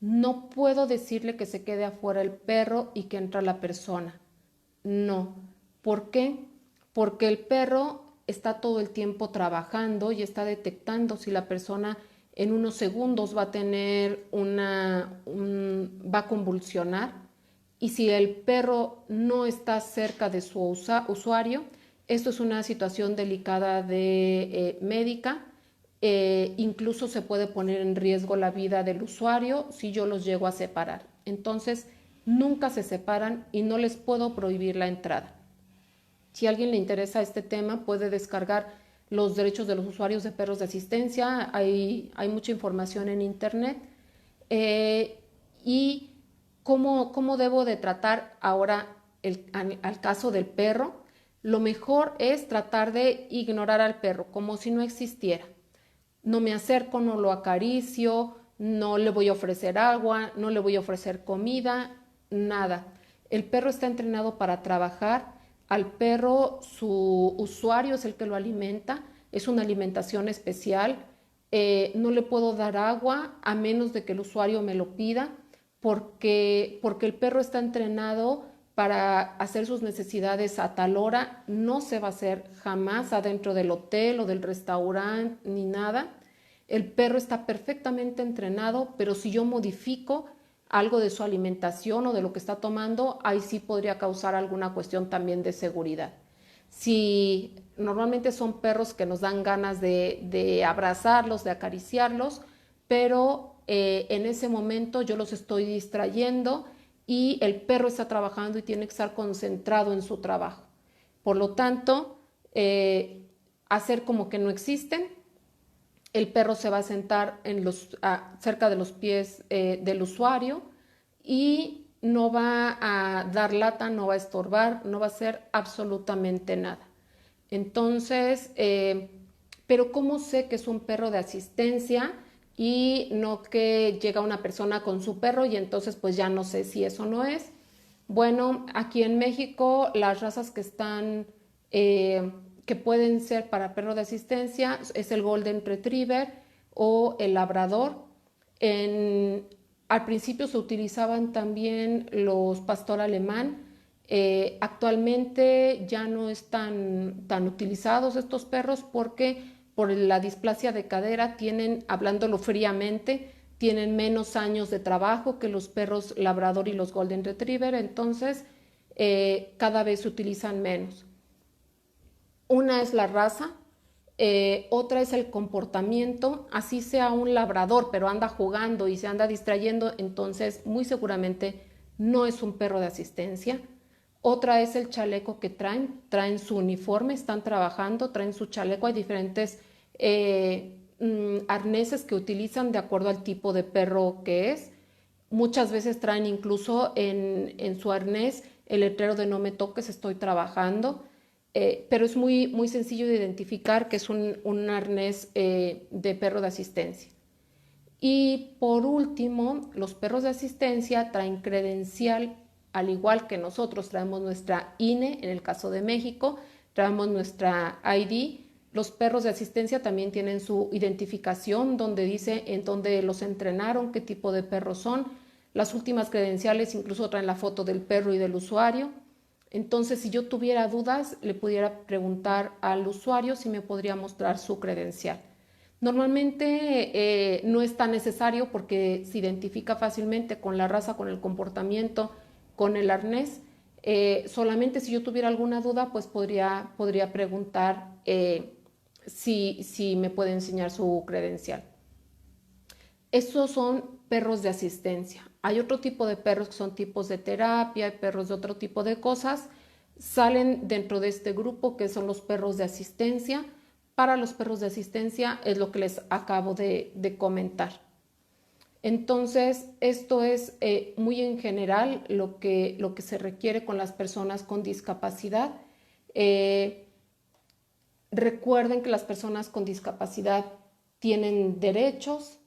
No puedo decirle que se quede afuera el perro y que entra la persona. No. ¿Por qué? Porque el perro está todo el tiempo trabajando y está detectando si la persona en unos segundos va a tener va a convulsionar, y si el perro no está cerca de su usuario, esto es una situación delicada de médica. Incluso se puede poner en riesgo la vida del usuario si yo los llego a separar. Entonces, nunca se separan y no les puedo prohibir la entrada. Si a alguien le interesa este tema, puede descargar los derechos de los usuarios de perros de asistencia. Hay mucha información en internet. Y cómo debo de tratar ahora al caso del perro. Lo mejor es tratar de ignorar al perro como si no existiera. No me acerco, no lo acaricio, no le voy a ofrecer agua, no le voy a ofrecer comida, nada. El perro está entrenado para trabajar. Al perro su usuario es el que lo alimenta, es una alimentación especial. No le puedo dar agua a menos de que el usuario me lo pida, porque el perro está entrenado para hacer sus necesidades a tal hora. No se va a hacer jamás adentro del hotel o del restaurante ni nada. El perro está perfectamente entrenado, pero si yo modifico algo de su alimentación o de lo que está tomando, ahí sí podría causar alguna cuestión también de seguridad. Si normalmente son perros que nos dan ganas de abrazarlos, de acariciarlos, pero en ese momento yo los estoy distrayendo y el perro está trabajando y tiene que estar concentrado en su trabajo. Por lo tanto, hacer como que no existen. El perro se va a sentar cerca de los pies del usuario y no va a dar lata, no va a estorbar, no va a hacer absolutamente nada. Entonces, pero ¿cómo sé que es un perro de asistencia y no que llega una persona con su perro y entonces pues ya no sé si eso no es? Bueno, aquí en México las razas que pueden ser para perro de asistencia es el Golden Retriever o el Labrador. Al principio se utilizaban también los pastor alemán. Actualmente ya no están tan utilizados estos perros porque por la displasia de cadera hablándolo fríamente, tienen menos años de trabajo que los perros Labrador y los Golden Retriever. Entonces cada vez se utilizan menos. Una es la raza, otra es el comportamiento. Así sea un labrador, pero anda jugando y se anda distrayendo, entonces muy seguramente no es un perro de asistencia. Otra es el chaleco que traen su uniforme, están trabajando, traen su chaleco. Hay diferentes arneses que utilizan de acuerdo al tipo de perro que es. Muchas veces traen incluso en su arnés el letrero de no me toques, estoy trabajando. Pero es muy sencillo de identificar que es un arnés de perro de asistencia. Y por último, los perros de asistencia traen credencial al igual que nosotros traemos nuestra INE, en el caso de México, traemos nuestra ID, los perros de asistencia también tienen su identificación donde dice en dónde los entrenaron, qué tipo de perros son. Las últimas credenciales incluso traen la foto del perro y del usuario. Entonces, si yo tuviera dudas, le pudiera preguntar al usuario si me podría mostrar su credencial. Normalmente no es tan necesario porque se identifica fácilmente con la raza, con el comportamiento, con el arnés. Solamente si yo tuviera alguna duda, pues podría preguntar si me puede enseñar su credencial. Estos son perros de asistencia. Hay otro tipo de perros que son tipos de terapia, hay perros de otro tipo de cosas. Salen dentro de este grupo que son los perros de asistencia. Para los perros de asistencia es lo que les acabo de comentar. Entonces, esto es muy en general lo que se requiere con las personas con discapacidad. Recuerden que las personas con discapacidad tienen derechos.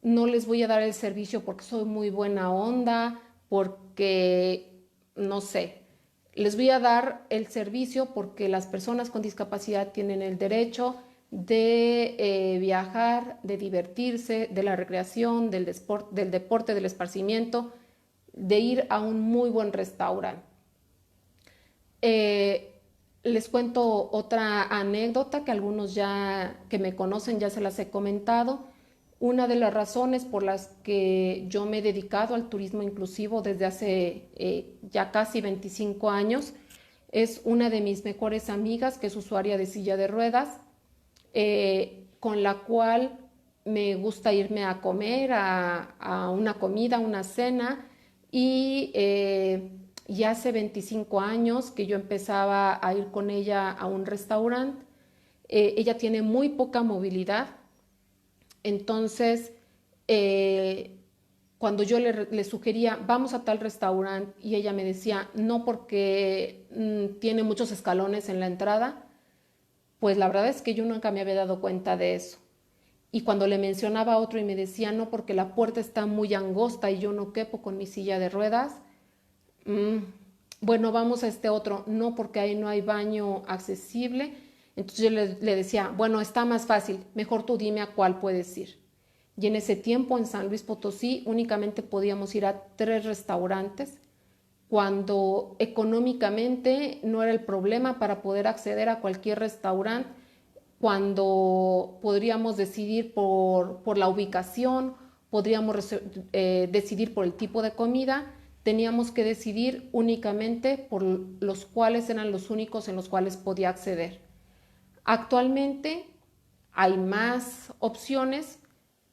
No les voy a dar el servicio porque soy muy buena onda, porque, no sé, les voy a dar el servicio porque las personas con discapacidad tienen el derecho de viajar, de divertirse, de la recreación, del deporte, del esparcimiento, de ir a un muy buen restaurante. Les cuento otra anécdota que algunos ya que me conocen ya se las he comentado. Una de las razones por las que yo me he dedicado al turismo inclusivo desde hace ya casi 25 años es una de mis mejores amigas que es usuaria de silla de ruedas, con la cual me gusta irme a comer, a una comida, una cena y hace 25 años que yo empezaba a ir con ella a un restaurante. Ella tiene muy poca movilidad, entonces cuando yo le sugería vamos a tal restaurante y ella me decía no porque tiene muchos escalones en la entrada, pues la verdad es que yo nunca me había dado cuenta de eso. Y cuando le mencionaba a otro y me decía no porque la puerta está muy angosta y yo no quepo con mi silla de ruedas, bueno, vamos a este otro, no porque ahí no hay baño accesible. Entonces yo le decía, bueno, está más fácil, mejor tú dime a cuál puedes ir. Y en ese tiempo en San Luis Potosí únicamente podíamos ir a 3 restaurantes, cuando económicamente no era el problema para poder acceder a cualquier restaurante, cuando podríamos decidir por la ubicación, podríamos decidir por el tipo de comida, teníamos que decidir únicamente por los cuales eran los únicos en los cuales podía acceder. Actualmente hay más opciones,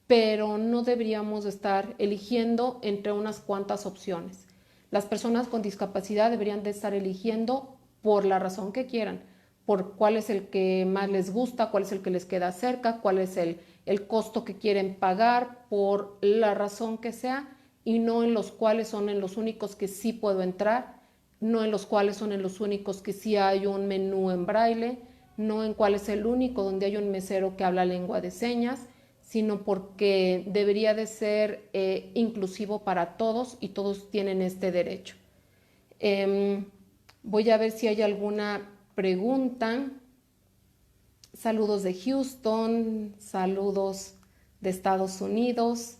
pero no deberíamos estar eligiendo entre unas cuantas opciones. Las personas con discapacidad deberían de estar eligiendo por la razón que quieran, por cuál es el que más les gusta, cuál es el que les queda cerca, cuál es el costo que quieren pagar, por la razón que sea, y no en los cuales son en los únicos que sí puedo entrar, no en los cuales son en los únicos que sí hay un menú en braille, no en cuál es el único donde hay un mesero que habla lengua de señas, sino porque debería de ser inclusivo para todos y todos tienen este derecho. Voy a ver si hay alguna pregunta. Saludos de Houston, saludos de Estados Unidos.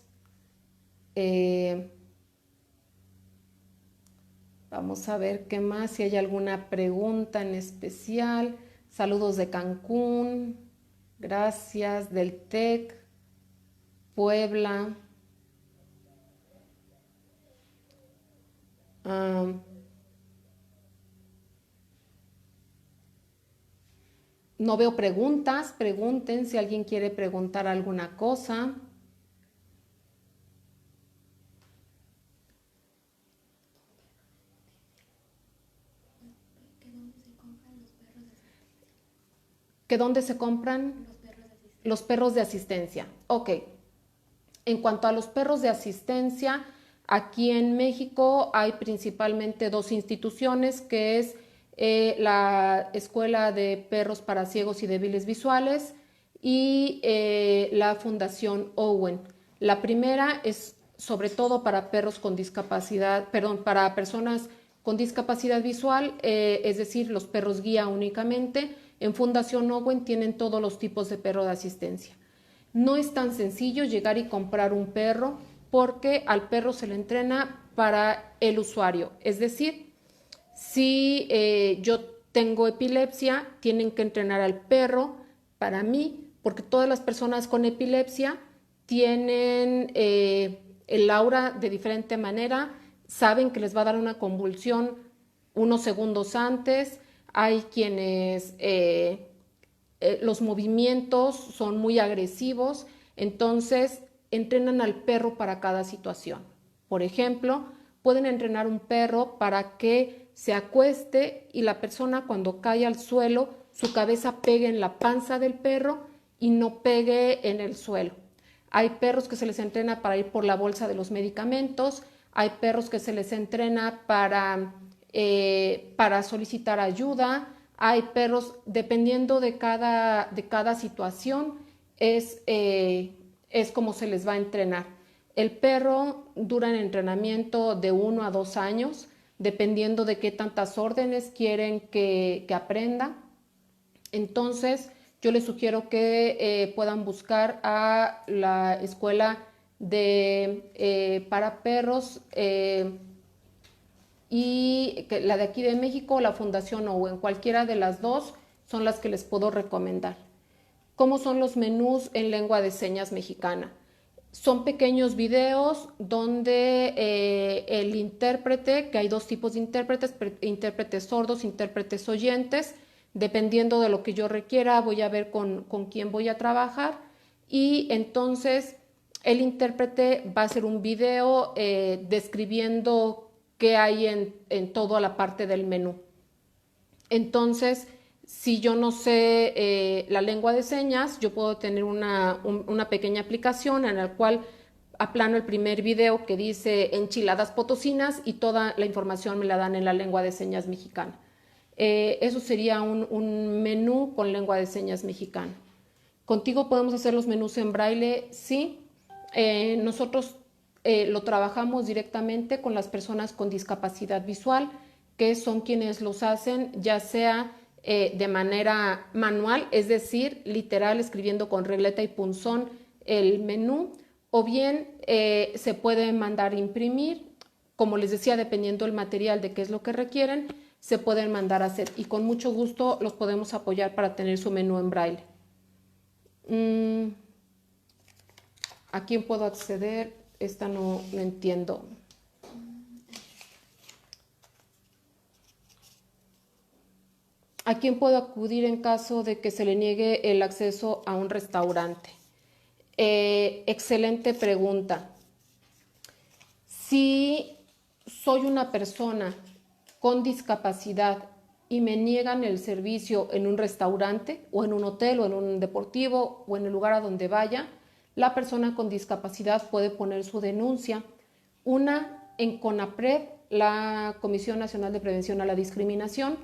Vamos a ver qué más, si hay alguna pregunta en especial. Saludos de Cancún, gracias, del TEC, Puebla. No veo preguntas, pregunten si alguien quiere preguntar alguna cosa. ¿Que dónde se compran los perros de asistencia? Ok. En cuanto a los perros de asistencia, aquí en México hay principalmente 2 instituciones, que es la Escuela de Perros para Ciegos y Débiles Visuales y la Fundación Owen. La primera es sobre todo para perros con discapacidad, perdón, para personas con discapacidad visual, es decir, los perros guía únicamente. En Fundación Owen tienen todos los tipos de perro de asistencia. No es tan sencillo llegar y comprar un perro porque al perro se le entrena para el usuario. Es decir, si yo tengo epilepsia, tienen que entrenar al perro para mí, porque todas las personas con epilepsia tienen el aura de diferente manera, saben que les va a dar una convulsión unos segundos antes, hay quienes los movimientos son muy agresivos, entonces entrenan al perro para cada situación. Por ejemplo, pueden entrenar un perro para que se acueste y la persona cuando cae al suelo, su cabeza pegue en la panza del perro y no pegue en el suelo. Hay perros que se les entrena para ir por la bolsa de los medicamentos, hay perros que se les entrena para solicitar ayuda, hay perros, dependiendo de cada situación, es como se les va a entrenar. El perro dura en entrenamiento de 1 a 2 años, dependiendo de qué tantas órdenes quieren que aprenda. Entonces, yo les sugiero que puedan buscar a la escuela para perros y la de aquí de México, la Fundación Owen, cualquiera de las dos son las que les puedo recomendar. ¿Cómo son los menús en lengua de señas mexicana? Son pequeños videos donde el intérprete, que hay dos tipos de intérpretes, intérpretes sordos, intérpretes oyentes, dependiendo de lo que yo requiera, voy a ver con quién voy a trabajar y entonces el intérprete va a hacer un video describiendo qué hay en toda la parte del menú. Entonces, si yo no sé la lengua de señas, yo puedo tener una pequeña aplicación en la cual aplano el primer video que dice enchiladas potosinas y toda la información me la dan en la lengua de señas mexicana. Eso sería un menú con lengua de señas mexicana. ¿Contigo podemos hacer los menús en braille? Sí. Nosotros lo trabajamos directamente con las personas con discapacidad visual, que son quienes los hacen, ya sea de manera manual, es decir, literal, escribiendo con regleta y punzón el menú, o bien se puede mandar a imprimir, como les decía, dependiendo del material de qué es lo que requieren, se pueden mandar a hacer y con mucho gusto los podemos apoyar para tener su menú en braille. ¿A quién puedo acceder? Esta no entiendo. ¿A quién puedo acudir en caso de que se le niegue el acceso a un restaurante? Excelente pregunta. Si soy una persona con discapacidad y me niegan el servicio en un restaurante o en un hotel o en un deportivo o en el lugar a donde vaya, la persona con discapacidad puede poner su denuncia. Una en CONAPRED, la Comisión Nacional de Prevención a la Discriminación.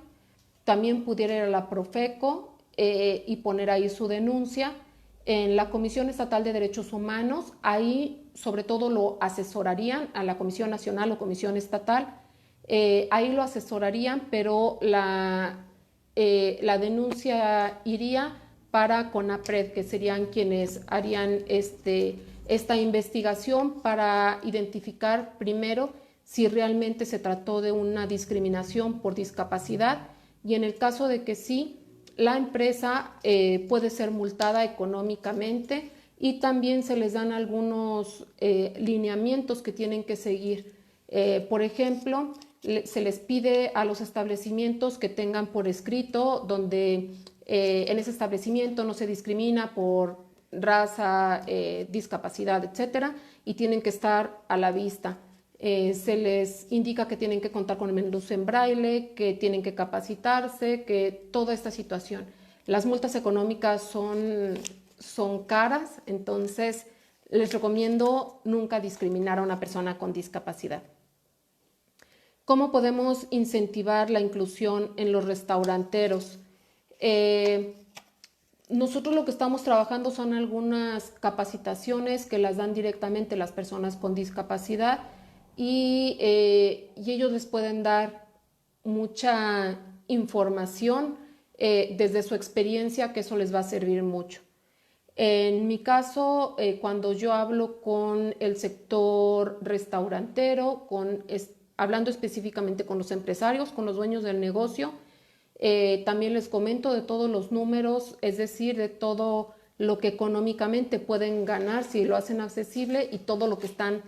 También pudiera ir a la Profeco y poner ahí su denuncia. En la Comisión Estatal de Derechos Humanos, ahí sobre todo lo asesorarían a la Comisión Nacional o Comisión Estatal. Ahí lo asesorarían, pero la denuncia iría para CONAPRED, que serían quienes harían esta investigación para identificar primero si realmente se trató de una discriminación por discapacidad y en el caso de que sí, la empresa puede ser multada económicamente y también se les dan algunos lineamientos que tienen que seguir. Por ejemplo, se les pide a los establecimientos que tengan por escrito donde en ese establecimiento no se discrimina por raza, discapacidad, etcétera, y tienen que estar a la vista. Se les indica que tienen que contar con menús en braille, que tienen que capacitarse, que toda esta situación. Las multas económicas son caras, entonces les recomiendo nunca discriminar a una persona con discapacidad. ¿Cómo podemos incentivar la inclusión en los restauranteros? nosotros lo que estamos trabajando son algunas capacitaciones que las dan directamente las personas con discapacidad y ellos les pueden dar mucha información desde su experiencia, que eso les va a servir mucho. En mi caso, cuando yo hablo con el sector restaurantero, hablando específicamente con los empresarios, con los dueños del negocio, también les comento de todos los números, es decir, de todo lo que económicamente pueden ganar si lo hacen accesible y todo lo que están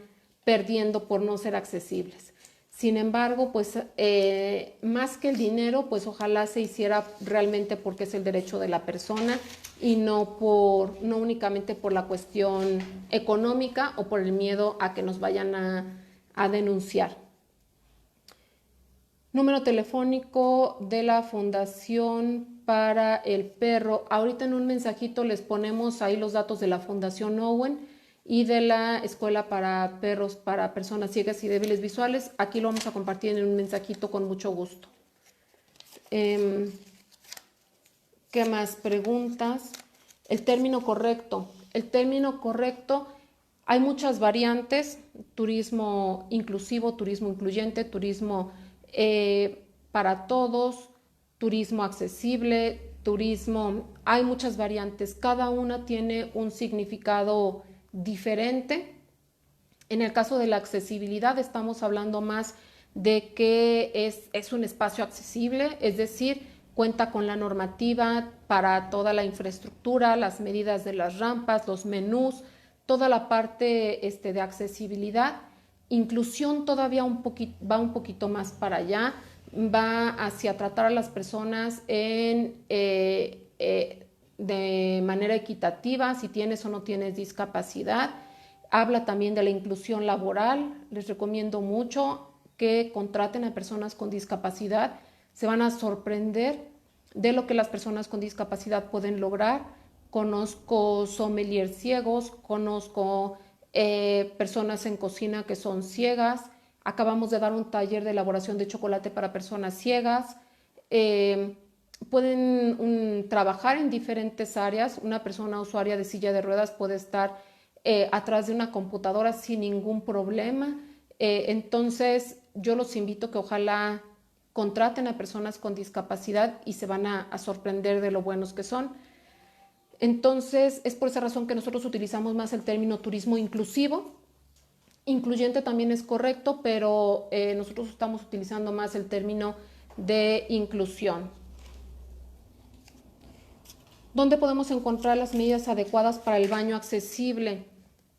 perdiendo por no ser accesibles. Sin embargo, pues más que el dinero, pues ojalá se hiciera realmente porque es el derecho de la persona y no únicamente por la cuestión económica o por el miedo a que nos vayan a denunciar. Número telefónico de la Fundación para el Perro. Ahorita en un mensajito les ponemos ahí los datos de la Fundación Owen y de la Escuela para Perros para Personas Ciegas y Débiles Visuales. Aquí lo vamos a compartir en un mensajito con mucho gusto. ¿Qué más preguntas? El término correcto. El término correcto, hay muchas variantes: turismo inclusivo, turismo incluyente, turismo para todos, turismo accesible, turismo, hay muchas variantes, cada una tiene un significado diferente. En el caso de la accesibilidad estamos hablando más de que es un espacio accesible, es decir, cuenta con la normativa para toda la infraestructura, las medidas de las rampas, los menús, toda la parte de accesibilidad. Inclusión todavía va un poquito más para allá, va hacia tratar a las personas de manera equitativa, si tienes o no tienes discapacidad. Habla también de la inclusión laboral. Les recomiendo mucho que contraten a personas con discapacidad. Se van a sorprender de lo que las personas con discapacidad pueden lograr. Conozco sommeliers ciegos, conozco personas en cocina que son ciegas. Acabamos de dar un taller de elaboración de chocolate para personas ciegas. Pueden trabajar en diferentes áreas. Una persona usuaria de silla de ruedas puede estar atrás de una computadora sin ningún problema. Entonces, yo los invito que ojalá contraten a personas con discapacidad y se van a sorprender de lo buenos que son. Entonces, es por esa razón que nosotros utilizamos más el término turismo inclusivo. Incluyente también es correcto, pero nosotros estamos utilizando más el término de inclusión. ¿Dónde podemos encontrar las medidas adecuadas para el baño accesible?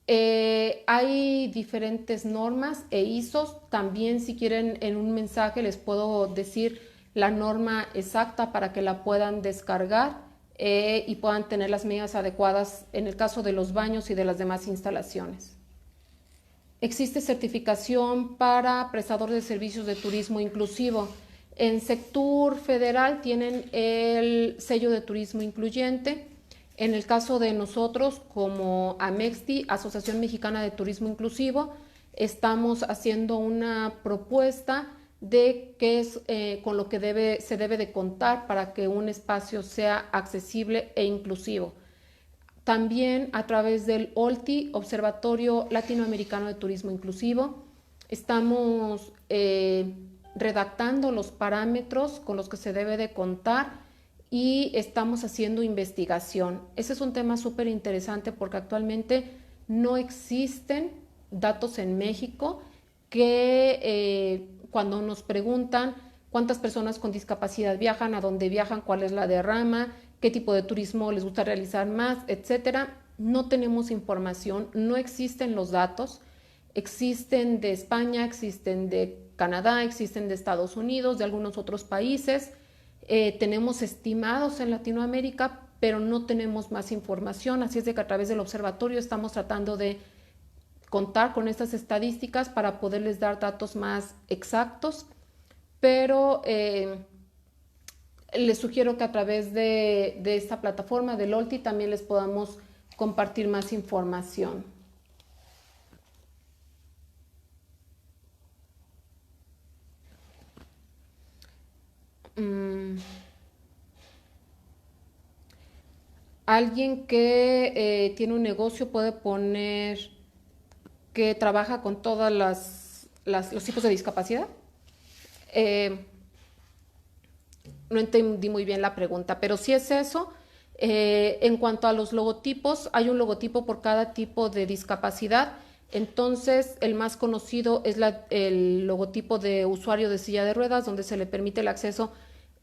Hay diferentes normas e ISOs. También, si quieren, en un mensaje les puedo decir la norma exacta para que la puedan descargar y puedan tener las medidas adecuadas en el caso de los baños y de las demás instalaciones. Existe certificación para prestadores de servicios de turismo inclusivo. En sector federal tienen el sello de turismo incluyente. En el caso de nosotros, como AMEXTI, Asociación Mexicana de Turismo Inclusivo, estamos haciendo una propuesta de qué es con lo que se debe de contar para que un espacio sea accesible e inclusivo. También a través del OLTI, Observatorio Latinoamericano de Turismo Inclusivo, estamos redactando los parámetros con los que se debe de contar y estamos haciendo investigación. Ese es un tema súper interesante porque actualmente no existen datos en México que cuando nos preguntan cuántas personas con discapacidad viajan, a dónde viajan, cuál es la derrama, qué tipo de turismo les gusta realizar más, etcétera. No tenemos información, no existen los datos. Existen de España, existen de Canadá, existen de Estados Unidos, de algunos otros países. Tenemos estimados en Latinoamérica, pero no tenemos más información. Así es de que a través del observatorio estamos tratando de contar con estas estadísticas para poderles dar datos más exactos, pero les sugiero que a través de esta plataforma del OLTI también les podamos compartir más información. Alguien que tiene un negocio puede poner que trabaja con todas los tipos de discapacidad. Eh, no entendí muy bien la pregunta, pero si es eso, en cuanto a los logotipos, hay un logotipo por cada tipo de discapacidad. Entonces, el más conocido es el logotipo de usuario de silla de ruedas, donde se le permite el acceso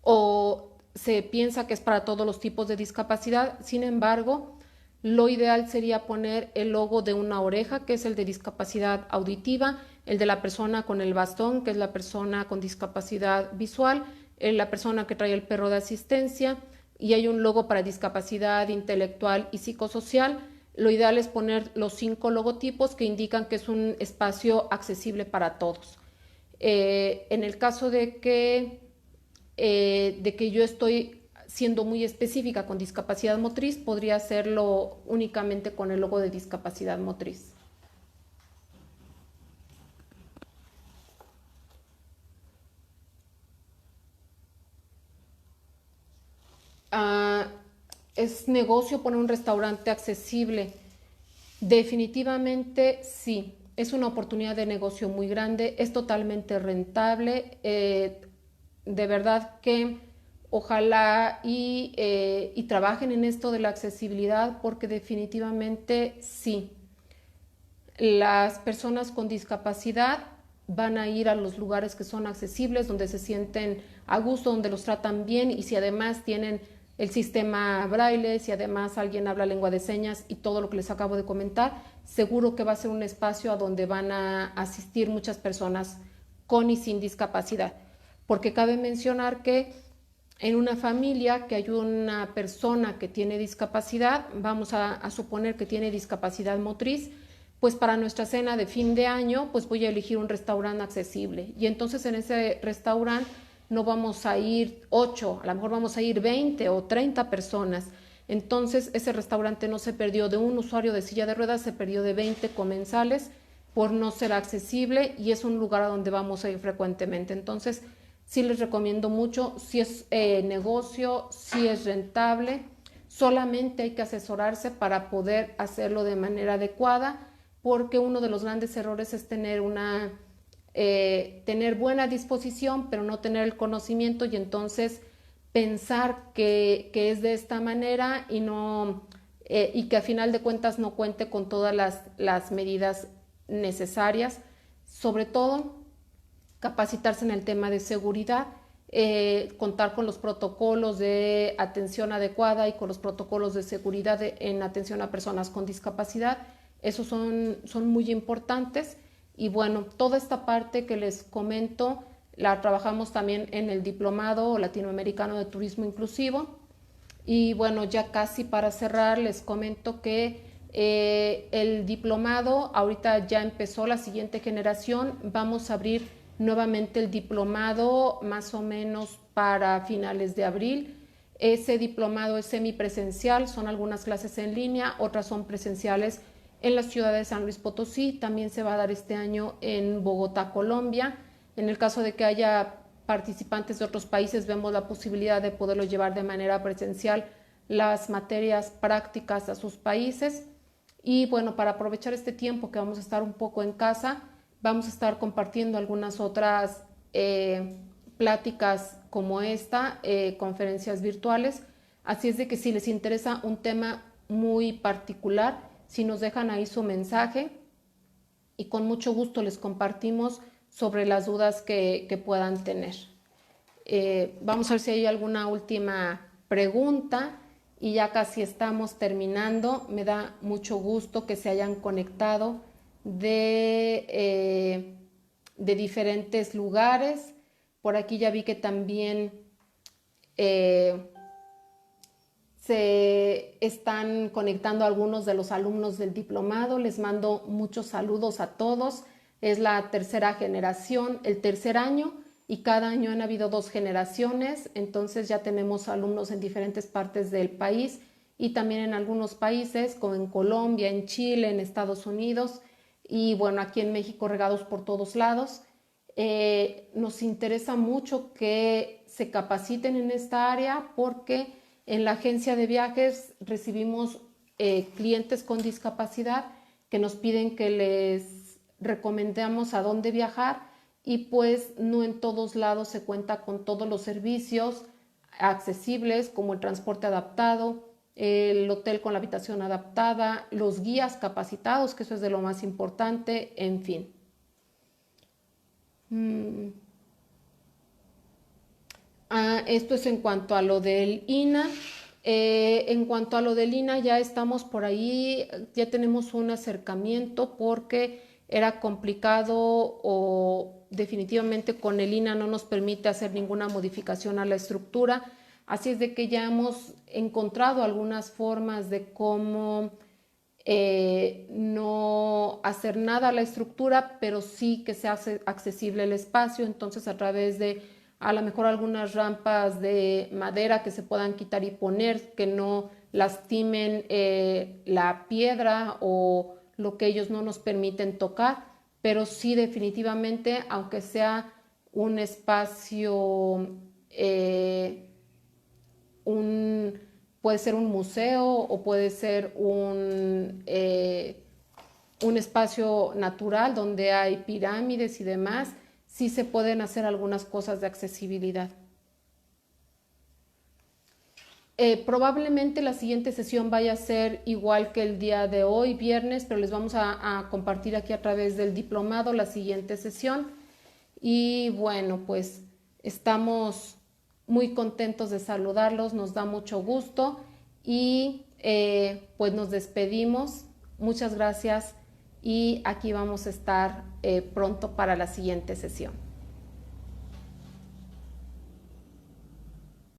o se piensa que es para todos los tipos de discapacidad. Sin embargo, lo ideal sería poner el logo de una oreja, que es el de discapacidad auditiva, el de la persona con el bastón, que es la persona con discapacidad visual, la persona que trae el perro de asistencia, y hay un logo para discapacidad intelectual y psicosocial. Lo ideal es poner los 5 logotipos que indican que es un espacio accesible para todos. En el caso de que yo estoy siendo muy específica con discapacidad motriz, podría hacerlo únicamente con el logo de discapacidad motriz. Ah, ¿Es negocio poner un restaurante accesible? Definitivamente sí, es una oportunidad de negocio muy grande, es totalmente rentable. De verdad que ojalá y trabajen en esto de la accesibilidad porque definitivamente sí. Las personas con discapacidad van a ir a los lugares que son accesibles, donde se sienten a gusto, donde los tratan bien y si además tienen el sistema braille, si además alguien habla lengua de señas y todo lo que les acabo de comentar, seguro que va a ser un espacio a donde van a asistir muchas personas con y sin discapacidad. Porque cabe mencionar que en una familia que hay una persona que tiene discapacidad, vamos a suponer que tiene discapacidad motriz, pues para nuestra cena de fin de año, pues voy a elegir un restaurante accesible. Y entonces en ese restaurante no vamos a ir 8, a lo mejor vamos a ir 20 o 30 personas. Entonces ese restaurante no se perdió de un usuario de silla de ruedas, se perdió de 20 comensales por no ser accesible y es un lugar a donde vamos a ir frecuentemente. Entonces sí les recomiendo mucho, si es negocio, si es rentable, solamente hay que asesorarse para poder hacerlo de manera adecuada porque uno de los grandes errores es tener buena disposición, pero no tener el conocimiento y entonces pensar que es de esta manera y no y que a final de cuentas no cuente con todas las medidas necesarias, sobre todo capacitarse en el tema de seguridad, contar con los protocolos de atención adecuada y con los protocolos de seguridad en atención a personas con discapacidad. Esos son muy importantes y bueno, toda esta parte que les comento la trabajamos también en el Diplomado Latinoamericano de Turismo Inclusivo. Y bueno, ya casi para cerrar les comento que el diplomado ahorita ya empezó la siguiente generación, vamos a abrir nuevamente el diplomado más o menos para finales de abril. Ese diplomado es semipresencial, son algunas clases en línea, otras son presenciales en la ciudad de San Luis Potosí, también se va a dar este año en Bogotá, Colombia. En el caso de que haya participantes de otros países, vemos la posibilidad de poderlo llevar de manera presencial las materias prácticas a sus países. Y bueno, para aprovechar este tiempo que vamos a estar un poco en casa, vamos a estar compartiendo algunas otras pláticas como esta, conferencias virtuales. Así es de que si les interesa un tema muy particular, si nos dejan ahí su mensaje y con mucho gusto les compartimos sobre las dudas que puedan tener. Vamos a ver si hay alguna última pregunta y ya casi estamos terminando. Me da mucho gusto que se hayan conectado de diferentes lugares. Por aquí ya vi que también se están conectando algunos de los alumnos del diplomado. Les mando muchos saludos a todos. Es la tercera generación, el tercer año y cada año han habido 2 generaciones. Entonces ya tenemos alumnos en diferentes partes del país y también en algunos países como en Colombia, en Chile, en Estados Unidos y bueno, aquí en México regados por todos lados. Nos interesa mucho que se capaciten en esta área porque En la agencia de viajes recibimos clientes con discapacidad que nos piden que les recomendemos a dónde viajar y pues no en todos lados se cuenta con todos los servicios accesibles como el transporte adaptado, el hotel con la habitación adaptada, los guías capacitados, que eso es de lo más importante, en fin. Esto es en cuanto a lo del INA. En cuanto a lo del INA, ya estamos por ahí, ya tenemos un acercamiento porque era complicado o definitivamente con el INA no nos permite hacer ninguna modificación a la estructura. Así es de que ya hemos encontrado algunas formas de cómo no hacer nada a la estructura, pero sí que sea accesible el espacio. Entonces, a través de a lo mejor algunas rampas de madera que se puedan quitar y poner, que no lastimen la piedra o lo que ellos no nos permiten tocar, pero sí definitivamente, aunque sea un espacio, puede ser un museo o puede ser un espacio natural donde hay pirámides y demás, sí se pueden hacer algunas cosas de accesibilidad. Probablemente la siguiente sesión vaya a ser igual que el día de hoy, viernes, pero les vamos a compartir aquí a través del diplomado la siguiente sesión. Y bueno, pues estamos muy contentos de saludarlos, nos da mucho gusto y pues nos despedimos. Muchas gracias y aquí vamos a estar pronto para la siguiente sesión.